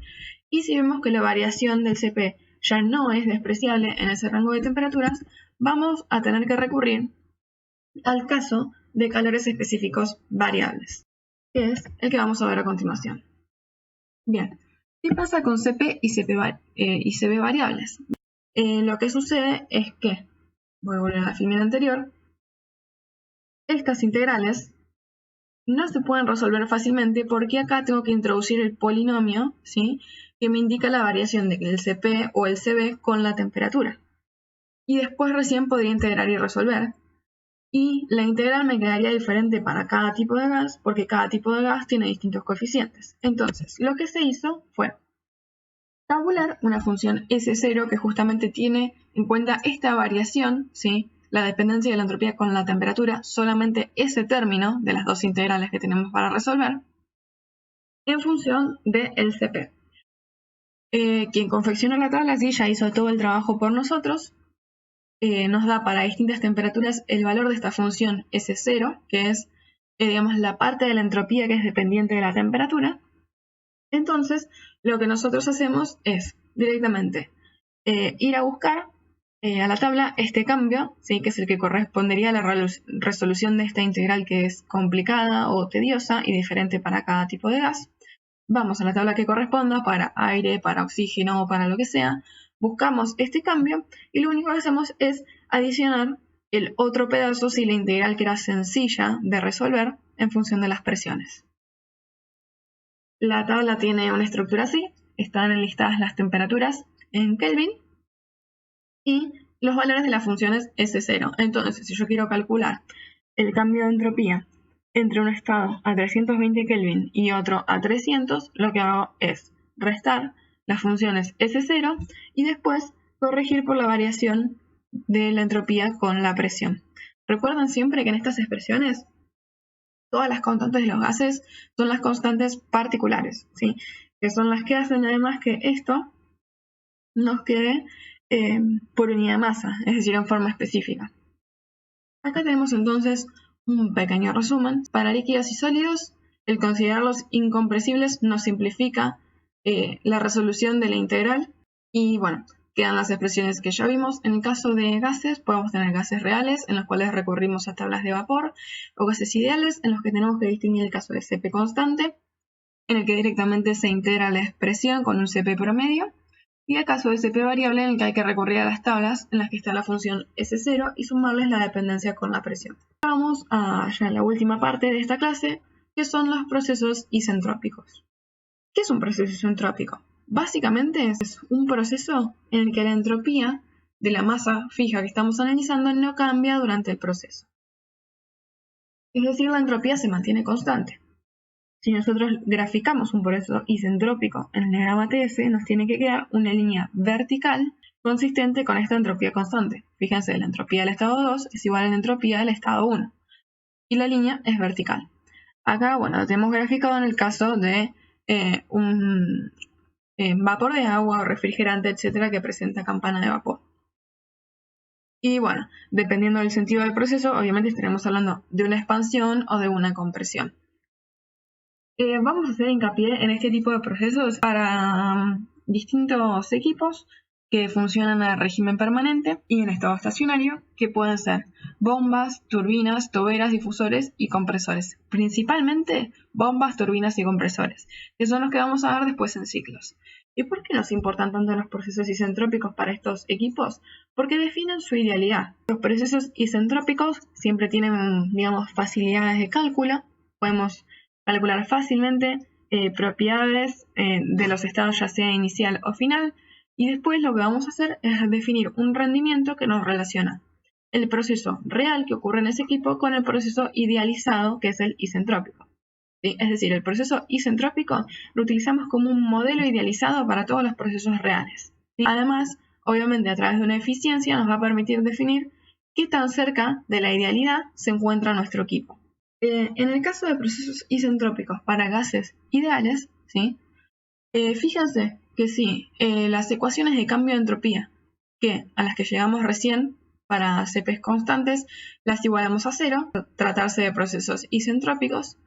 Y si vemos que la variación del CP ya no es despreciable en ese rango de temperaturas, vamos a tener que recurrir al caso de calores específicos variables, que es el que vamos a ver a continuación. Bien, ¿qué pasa con CP y CP variables? Lo que sucede es que, voy a volver a la figura anterior, estas integrales no se pueden resolver fácilmente porque acá tengo que introducir el polinomio, ¿sí?, que me indica la variación del CP o el CB con la temperatura. Y después recién podría integrar y resolver. Y la integral me quedaría diferente para cada tipo de gas porque cada tipo de gas tiene distintos coeficientes. Entonces, lo que se hizo fue tabular una función S0 que justamente tiene en cuenta esta variación, ¿sí?, la dependencia de la entropía con la temperatura, solamente ese término de las dos integrales que tenemos para resolver, en función del CP. Quien confeccionó la tabla sí ya hizo todo el trabajo por nosotros. Nos da para distintas temperaturas el valor de esta función S0, que es digamos, la parte de la entropía que es dependiente de la temperatura. Entonces, lo que nosotros hacemos es directamente ir a buscar a la tabla este cambio, ¿sí?, que es el que correspondería a la resolución de esta integral que es complicada o tediosa y diferente para cada tipo de gas. Vamos a la tabla que corresponda para aire, para oxígeno o para lo que sea, buscamos este cambio y lo único que hacemos es adicionar el otro pedazo si la integral que era sencilla de resolver en función de las presiones. La tabla tiene una estructura así, están enlistadas las temperaturas en Kelvin y los valores de las funciones S0. Entonces, si yo quiero calcular el cambio de entropía entre un estado a 320 Kelvin y otro a 300, lo que hago es restar las funciones S0 y después corregir por la variación de la entropía con la presión. Recuerden siempre que en estas expresiones todas las constantes de los gases son las constantes particulares, ¿sí?, que son las que hacen además que esto nos quede por unidad de masa, es decir, en forma específica. Acá tenemos entonces un pequeño resumen. Para líquidos y sólidos, el considerarlos incompresibles nos simplifica la resolución de la integral y bueno, quedan las expresiones que ya vimos. En el caso de gases, podemos tener gases reales en los cuales recurrimos a tablas de vapor o gases ideales en los que tenemos que distinguir el caso de CP constante, en el que directamente se integra la expresión con un CP promedio, y el caso de CP variable en el que hay que recurrir a las tablas en las que está la función S0 y sumarles la dependencia con la presión. Vamos a ya la última parte de esta clase, que son los procesos isentrópicos. ¿Qué es un proceso isentrópico? Básicamente es un proceso en el que la entropía de la masa fija que estamos analizando no cambia durante el proceso. Es decir, la entropía se mantiene constante. Si nosotros graficamos un proceso isentrópico en el diagrama TS, nos tiene que quedar una línea vertical consistente con esta entropía constante. Fíjense, la entropía del estado 2 es igual a la entropía del estado 1. Y la línea es vertical. Acá, bueno, lo tenemos graficado en el caso de un vapor de agua o refrigerante, etcétera, que presenta campana de vapor. Y bueno, dependiendo del sentido del proceso, obviamente estaremos hablando de una expansión o de una compresión. Vamos a hacer hincapié en este tipo de procesos para distintos equipos que funcionan a régimen permanente y en estado estacionario, que pueden ser bombas, turbinas, toberas, difusores y compresores. Principalmente bombas, turbinas y compresores, que son los que vamos a ver después en ciclos. ¿Y por qué nos importan tanto los procesos isentrópicos para estos equipos? Porque definen su idealidad. Los procesos isentrópicos siempre tienen, digamos, facilidades de cálculo. Podemos calcular fácilmente propiedades de los estados ya sea inicial o final, y después lo que vamos a hacer es definir un rendimiento que nos relaciona el proceso real que ocurre en ese equipo con el proceso idealizado que es el isentrópico. ¿Sí? Es decir, el proceso isentrópico lo utilizamos como un modelo idealizado para todos los procesos reales. ¿Sí? Además, obviamente a través de una eficiencia nos va a permitir definir qué tan cerca de la idealidad se encuentra nuestro equipo. En el caso de procesos isentrópicos para gases ideales, ¿sí? Fíjense que sí, las ecuaciones de cambio de entropía que a las que llegamos recién para CPs constantes las igualamos a 0, tratarse de procesos isentrópicos.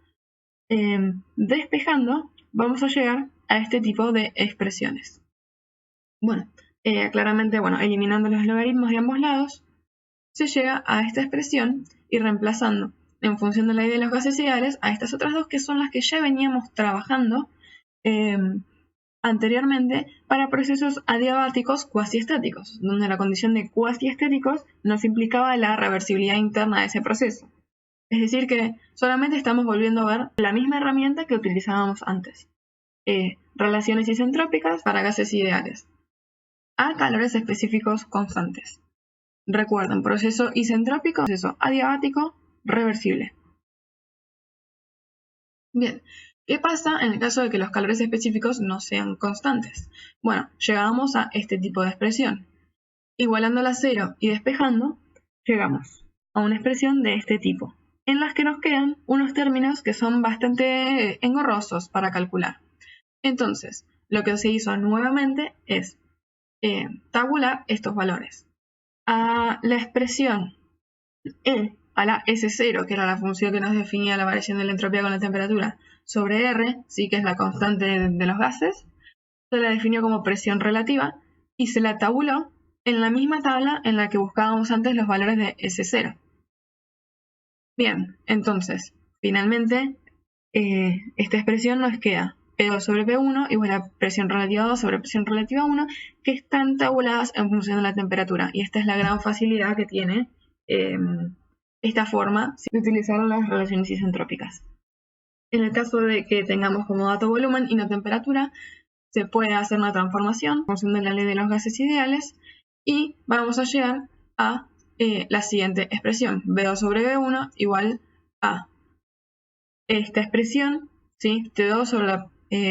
Despejando, vamos a llegar a este tipo de expresiones. Bueno, claramente, eliminando los logaritmos de ambos lados, se llega a esta expresión y reemplazando en función de la idea de los gases ideales a estas otras dos que son las que ya veníamos trabajando anteriormente para procesos adiabáticos cuasiestáticos, donde la condición de cuasiestáticos nos implicaba la reversibilidad interna de ese proceso. Es decir que solamente estamos volviendo a ver la misma herramienta que utilizábamos antes. Relaciones isentrópicas para gases ideales a calores específicos constantes. Recuerden, proceso isentrópico, proceso adiabático, reversible. Bien, ¿qué pasa en el caso de que los calores específicos no sean constantes? Bueno, llegamos a este tipo de expresión. Igualándola a 0 y despejando, llegamos a una expresión de este tipo, en las que nos quedan unos términos que son bastante engorrosos para calcular. Entonces, lo que se hizo nuevamente es tabular estos valores. A la expresión E a la S0, que era la función que nos definía la variación de la entropía con la temperatura, sobre R, sí que es la constante de los gases, se la definió como presión relativa y se la tabuló en la misma tabla en la que buscábamos antes los valores de S0. Bien, entonces, finalmente, esta expresión nos queda P2 sobre P1 igual a presión relativa 2 sobre presión relativa 1, que están tabuladas en función de la temperatura. Y esta es la gran facilidad que tiene esta forma de utilizar las relaciones isentrópicas. En el caso de que tengamos como dato volumen y no temperatura, se puede hacer una transformación en función de la ley de los gases ideales y vamos a llegar a la siguiente expresión, B2 sobre B1 igual a esta expresión, ¿sí? T2 sobre la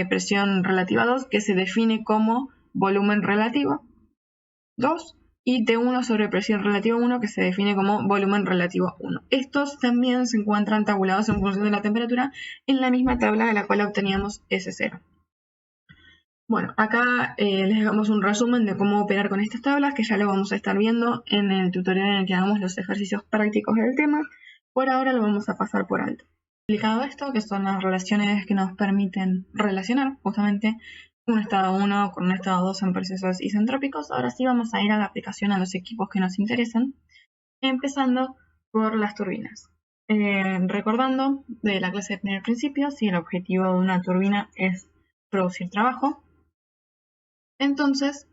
presión relativa 2, que se define como volumen relativo 2, y T1 sobre presión relativa 1, que se define como volumen relativo 1. Estos también se encuentran tabulados en función de la temperatura en la misma tabla de la cual obteníamos S0. Bueno, acá les damos un resumen de cómo operar con estas tablas, que ya lo vamos a estar viendo en el tutorial en el que hagamos los ejercicios prácticos del tema. Por ahora lo vamos a pasar por alto. Explicado esto, que son las relaciones que nos permiten relacionar justamente un estado 1 con un estado 2 en procesos isentrópicos, ahora sí vamos a ir a la aplicación a los equipos que nos interesan, empezando por las turbinas. Recordando de la clase de primer principio, si el objetivo de una turbina es producir trabajo, entonces,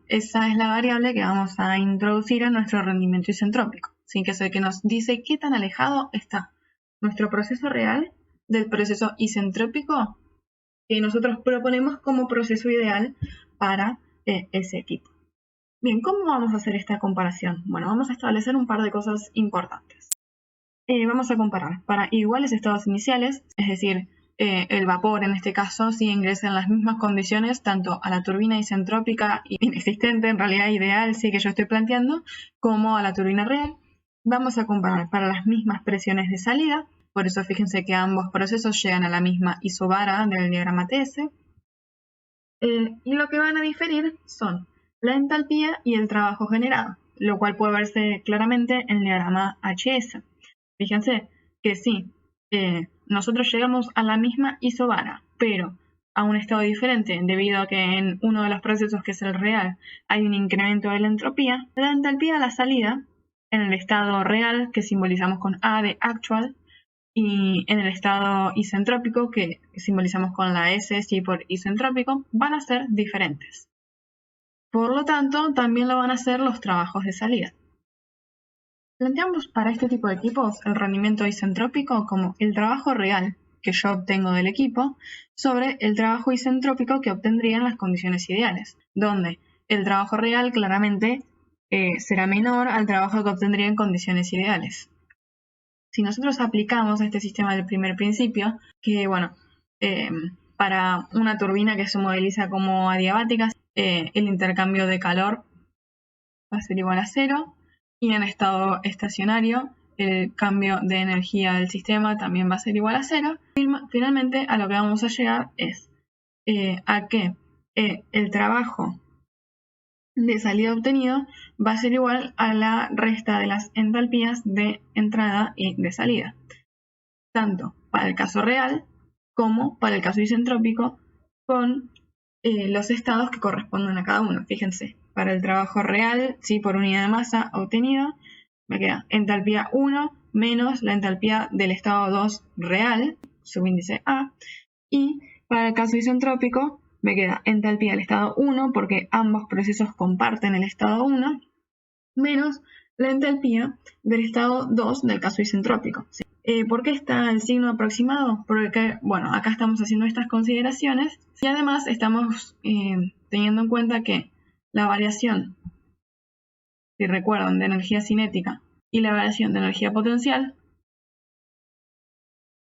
esa es la variable que vamos a introducir en nuestro rendimiento isentrópico, ¿sí? Que es el que nos dice qué tan alejado está nuestro proceso real del proceso isentrópico que nosotros proponemos como proceso ideal para ese equipo. Bien, ¿cómo vamos a hacer esta comparación? Bueno, vamos a establecer un par de cosas importantes. Vamos a comparar para iguales estados iniciales, es decir, el vapor en este caso sí ingresa en las mismas condiciones tanto a la turbina isentrópica inexistente, en realidad ideal, sí que yo estoy planteando, como a la turbina real. Vamos a comparar para las mismas presiones de salida, por eso fíjense que ambos procesos llegan a la misma isobara del diagrama TS. Y lo que van a diferir son la entalpía y el trabajo generado, lo cual puede verse claramente en el diagrama HS. Fíjense que sí, nosotros llegamos a la misma isobara, pero a un estado diferente debido a que en uno de los procesos, que es el real, hay un incremento de la entropía. La entalpía a la salida, en el estado real, que simbolizamos con A de actual, y en el estado isentrópico, que simbolizamos con la S, sí, por isentrópico, van a ser diferentes. Por lo tanto, también lo van a hacer los trabajos de salida. Planteamos para este tipo de equipos el rendimiento isentrópico como el trabajo real que yo obtengo del equipo sobre el trabajo isentrópico que obtendría en las condiciones ideales, donde el trabajo real claramente será menor al trabajo que obtendría en condiciones ideales. Si nosotros aplicamos este sistema del primer principio, que para una turbina que se modeliza como adiabática, el intercambio de calor va a ser igual a 0, y en estado estacionario el cambio de energía del sistema también va a ser igual a 0. Finalmente a lo que vamos a llegar es a que el trabajo de salida obtenido va a ser igual a la resta de las entalpías de entrada y de salida, tanto para el caso real como para el caso isentrópico, con los estados que corresponden a cada uno. Fíjense, para el trabajo real, ¿sí? Por unidad de masa obtenida, me queda entalpía 1 menos la entalpía del estado 2 real, subíndice A, y para el caso isentrópico me queda entalpía del estado 1, porque ambos procesos comparten el estado 1, menos la entalpía del estado 2 del caso isentrópico. ¿Sí? ¿Por qué está el signo aproximado? Porque, bueno, acá estamos haciendo estas consideraciones y además estamos teniendo en cuenta que la variación, si recuerdan, de energía cinética y la variación de energía potencial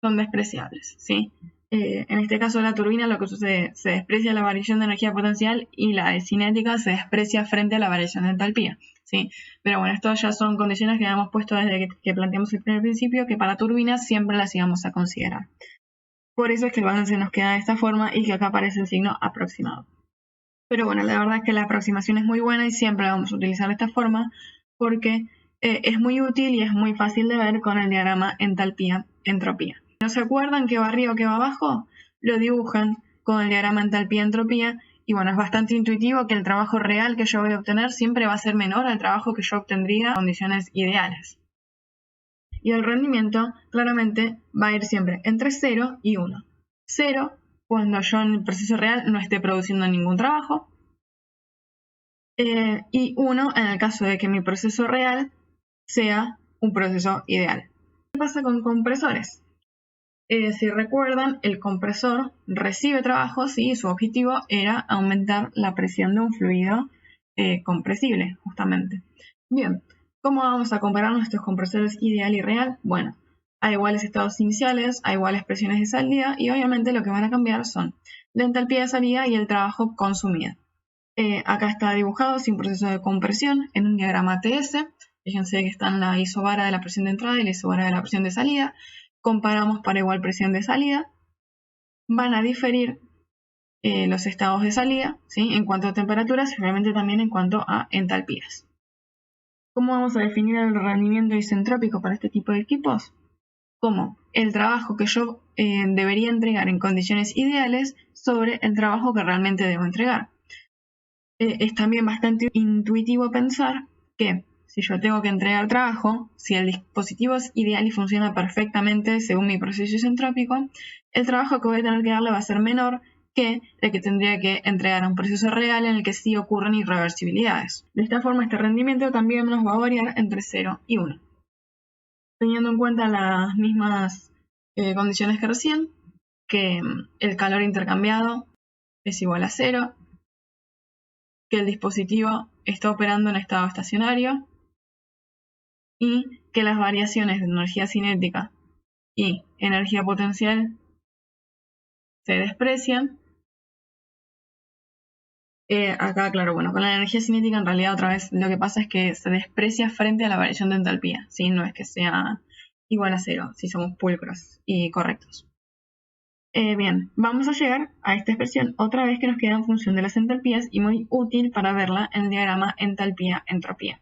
son despreciables, ¿sí? En este caso de la turbina lo que sucede, se desprecia la variación de energía potencial y la de cinética se desprecia frente a la variación de entalpía, ¿sí? Pero bueno, estas ya son condiciones que habíamos puesto desde que planteamos el primer principio, que para turbinas siempre las íbamos a considerar. Por eso es que el balance nos queda de esta forma y que acá aparece el signo aproximado. Pero bueno, la verdad es que la aproximación es muy buena y siempre vamos a utilizar de esta forma porque es muy útil y es muy fácil de ver con el diagrama entalpía-entropía. ¿No se acuerdan qué va arriba o qué va abajo? Lo dibujan con el diagrama entalpía-entropía y bueno, es bastante intuitivo que el trabajo real que yo voy a obtener siempre va a ser menor al trabajo que yo obtendría en condiciones ideales. Y el rendimiento claramente va a ir siempre entre 0 y 1. 0 cuando yo en el proceso real no esté produciendo ningún trabajo, y 1 en el caso de que mi proceso real sea un proceso ideal. ¿Qué pasa con compresores? Si recuerdan, el compresor recibe trabajos y su objetivo era aumentar la presión de un fluido compresible, justamente. Bien, ¿cómo vamos a comparar nuestros compresores ideal y real? Bueno, a iguales estados iniciales, a iguales presiones de salida y obviamente lo que van a cambiar son la entalpía de salida y el trabajo consumido. Acá está dibujado sin proceso de compresión en un diagrama TS. Fíjense que están la isobara de la presión de entrada y la isobara de la presión de salida. Comparamos para igual presión de salida. Van a diferir los estados de salida, ¿sí? En cuanto a temperaturas y obviamente también en cuanto a entalpías. ¿Cómo vamos a definir el rendimiento isentrópico para este tipo de equipos? Como el trabajo que yo debería entregar en condiciones ideales sobre el trabajo que realmente debo entregar. Es también bastante intuitivo pensar que si yo tengo que entregar trabajo, si el dispositivo es ideal y funciona perfectamente según mi proceso isentrópico, el trabajo que voy a tener que darle va a ser menor que el que tendría que entregar a un proceso real en el que sí ocurren irreversibilidades. De esta forma, este rendimiento también nos va a variar entre 0 y 1. Teniendo en cuenta las mismas condiciones que recién, que el calor intercambiado es igual a 0, que el dispositivo está operando en estado estacionario y que las variaciones de energía cinética y energía potencial se desprecian. Acá, claro, bueno, con la energía cinética en realidad otra vez lo que pasa es que se desprecia frente a la variación de entalpía, ¿sí? No es que sea igual a 0, si somos pulcros y correctos. Bien, vamos a llegar a esta expresión otra vez que nos queda en función de las entalpías y muy útil para verla en el diagrama entalpía-entropía.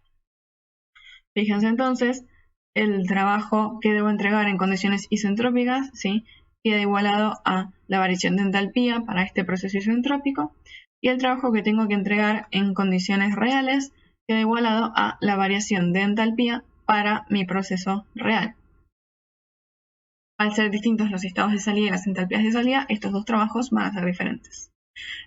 Fíjense entonces, el trabajo que debo entregar en condiciones isentrópicas, ¿sí? Queda igualado a la variación de entalpía para este proceso isentrópico y el trabajo que tengo que entregar en condiciones reales queda igualado a la variación de entalpía para mi proceso real. Al ser distintos los estados de salida y las entalpías de salida, estos dos trabajos van a ser diferentes.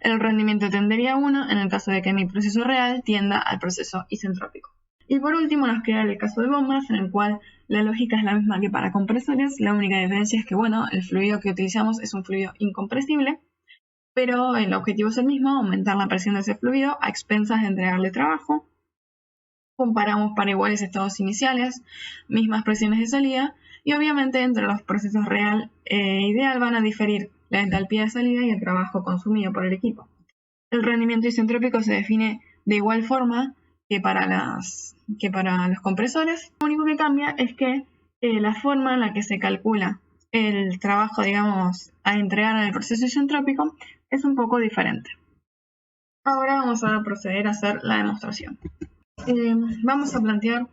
El rendimiento tendería a 1 en el caso de que mi proceso real tienda al proceso isentrópico. Y por último nos queda el caso de bombas, en el cual la lógica es la misma que para compresores. La única diferencia es que, bueno, el fluido que utilizamos es un fluido incompresible, pero el objetivo es el mismo, aumentar la presión de ese fluido a expensas de entregarle trabajo. Comparamos para iguales estados iniciales, mismas presiones de salida, y obviamente entre los procesos real e ideal van a diferir la entalpía de salida y el trabajo consumido por el equipo. El rendimiento isentrópico se define de igual forma que para los compresores. Lo único que cambia es que la forma en la que se calcula el trabajo, digamos, a entregar en el proceso isentrópico es un poco diferente. Ahora vamos a proceder a hacer la demostración. Vamos a plantear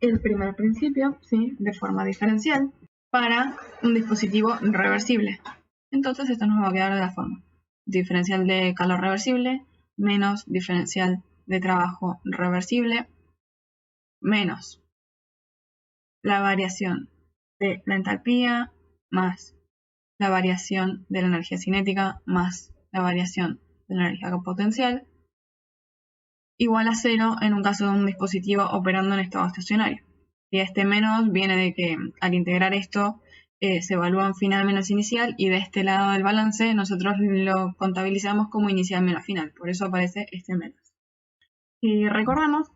el primer principio, ¿sí?, de forma diferencial para un dispositivo reversible. Entonces esto nos va a quedar de la forma: diferencial de calor reversible menos diferencial de trabajo reversible menos la variación de la entalpía más la variación de la energía cinética más la variación de la energía potencial, igual a 0 en un caso de un dispositivo operando en estado estacionario. Y este menos viene de que al integrar esto se evalúa un final menos inicial, y de este lado del balance nosotros lo contabilizamos como inicial menos final, por eso aparece este menos. Y recordamos,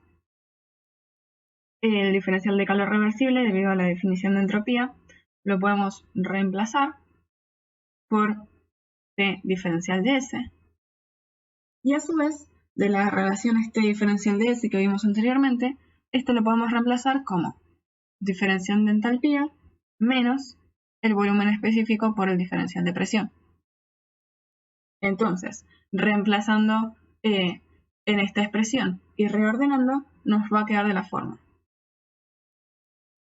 el diferencial de calor reversible, debido a la definición de entropía, lo podemos reemplazar por T diferencial de S, y a su vez, de la relación T diferencial de S que vimos anteriormente, esto lo podemos reemplazar como diferencial de entalpía menos el volumen específico por el diferencial de presión. Entonces, reemplazando en esta expresión y reordenando, nos va a quedar de la forma: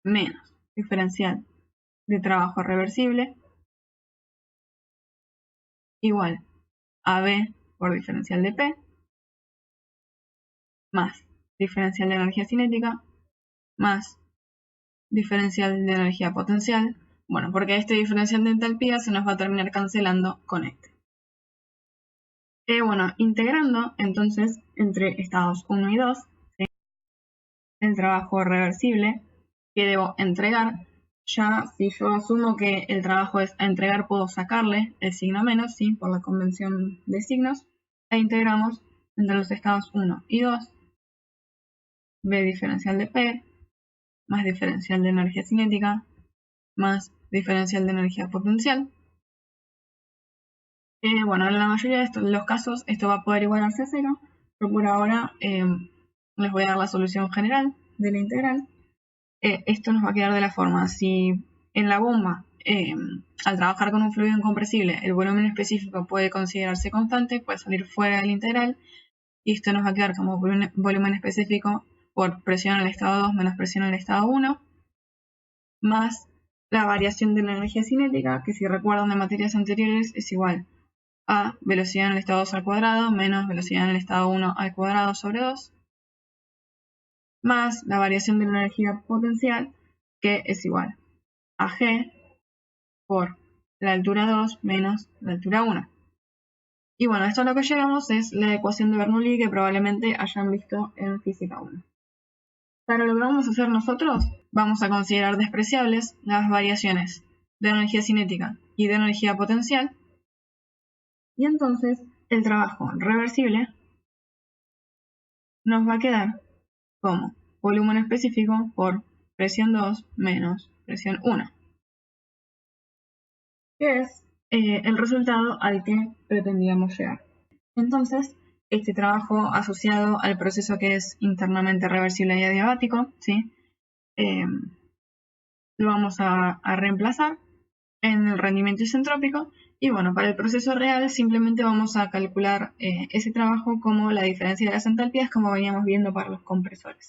menos diferencial de trabajo reversible igual a B por diferencial de P más diferencial de energía cinética más diferencial de energía potencial. Bueno, porque este diferencial de entalpía se nos va a terminar cancelando con este. Bueno, integrando entonces entre estados 1 y 2, ¿sí?, el trabajo reversible que debo entregar. Ya si yo asumo que el trabajo es a entregar, puedo sacarle el signo menos, ¿sí?, por la convención de signos, e integramos entre los estados 1 y 2, B diferencial de P más diferencial de energía cinética más diferencial de energía potencial. Bueno, en la mayoría de los casos esto va a poder igualarse a 0, pero por ahora les voy a dar la solución general de la integral. Esto nos va a quedar de la forma: si en la bomba, al trabajar con un fluido incompresible, el volumen específico puede considerarse constante, puede salir fuera de la integral, y esto nos va a quedar como volumen específico por presión en el estado 2 menos presión en el estado 1, más la variación de la energía cinética, que si recuerdan de materias anteriores es igual a velocidad en el estado 2 al cuadrado menos velocidad en el estado 1 al cuadrado sobre 2, más la variación de la energía potencial, que es igual a G por la altura 2 menos la altura 1. Y bueno, esto a lo que llegamos es la ecuación de Bernoulli, que probablemente hayan visto en física 1. Para lo que vamos a hacer nosotros, vamos a considerar despreciables las variaciones de energía cinética y de energía potencial, y entonces el trabajo reversible nos va a quedar como volumen específico por presión 2 menos presión 1, que es el resultado al que pretendíamos llegar. Entonces, este trabajo asociado al proceso que es internamente reversible y adiabático, ¿sí?, lo vamos a reemplazar en el rendimiento isentrópico. Y bueno, para el proceso real simplemente vamos a calcular ese trabajo como la diferencia de las entalpías, como veníamos viendo para los compresores.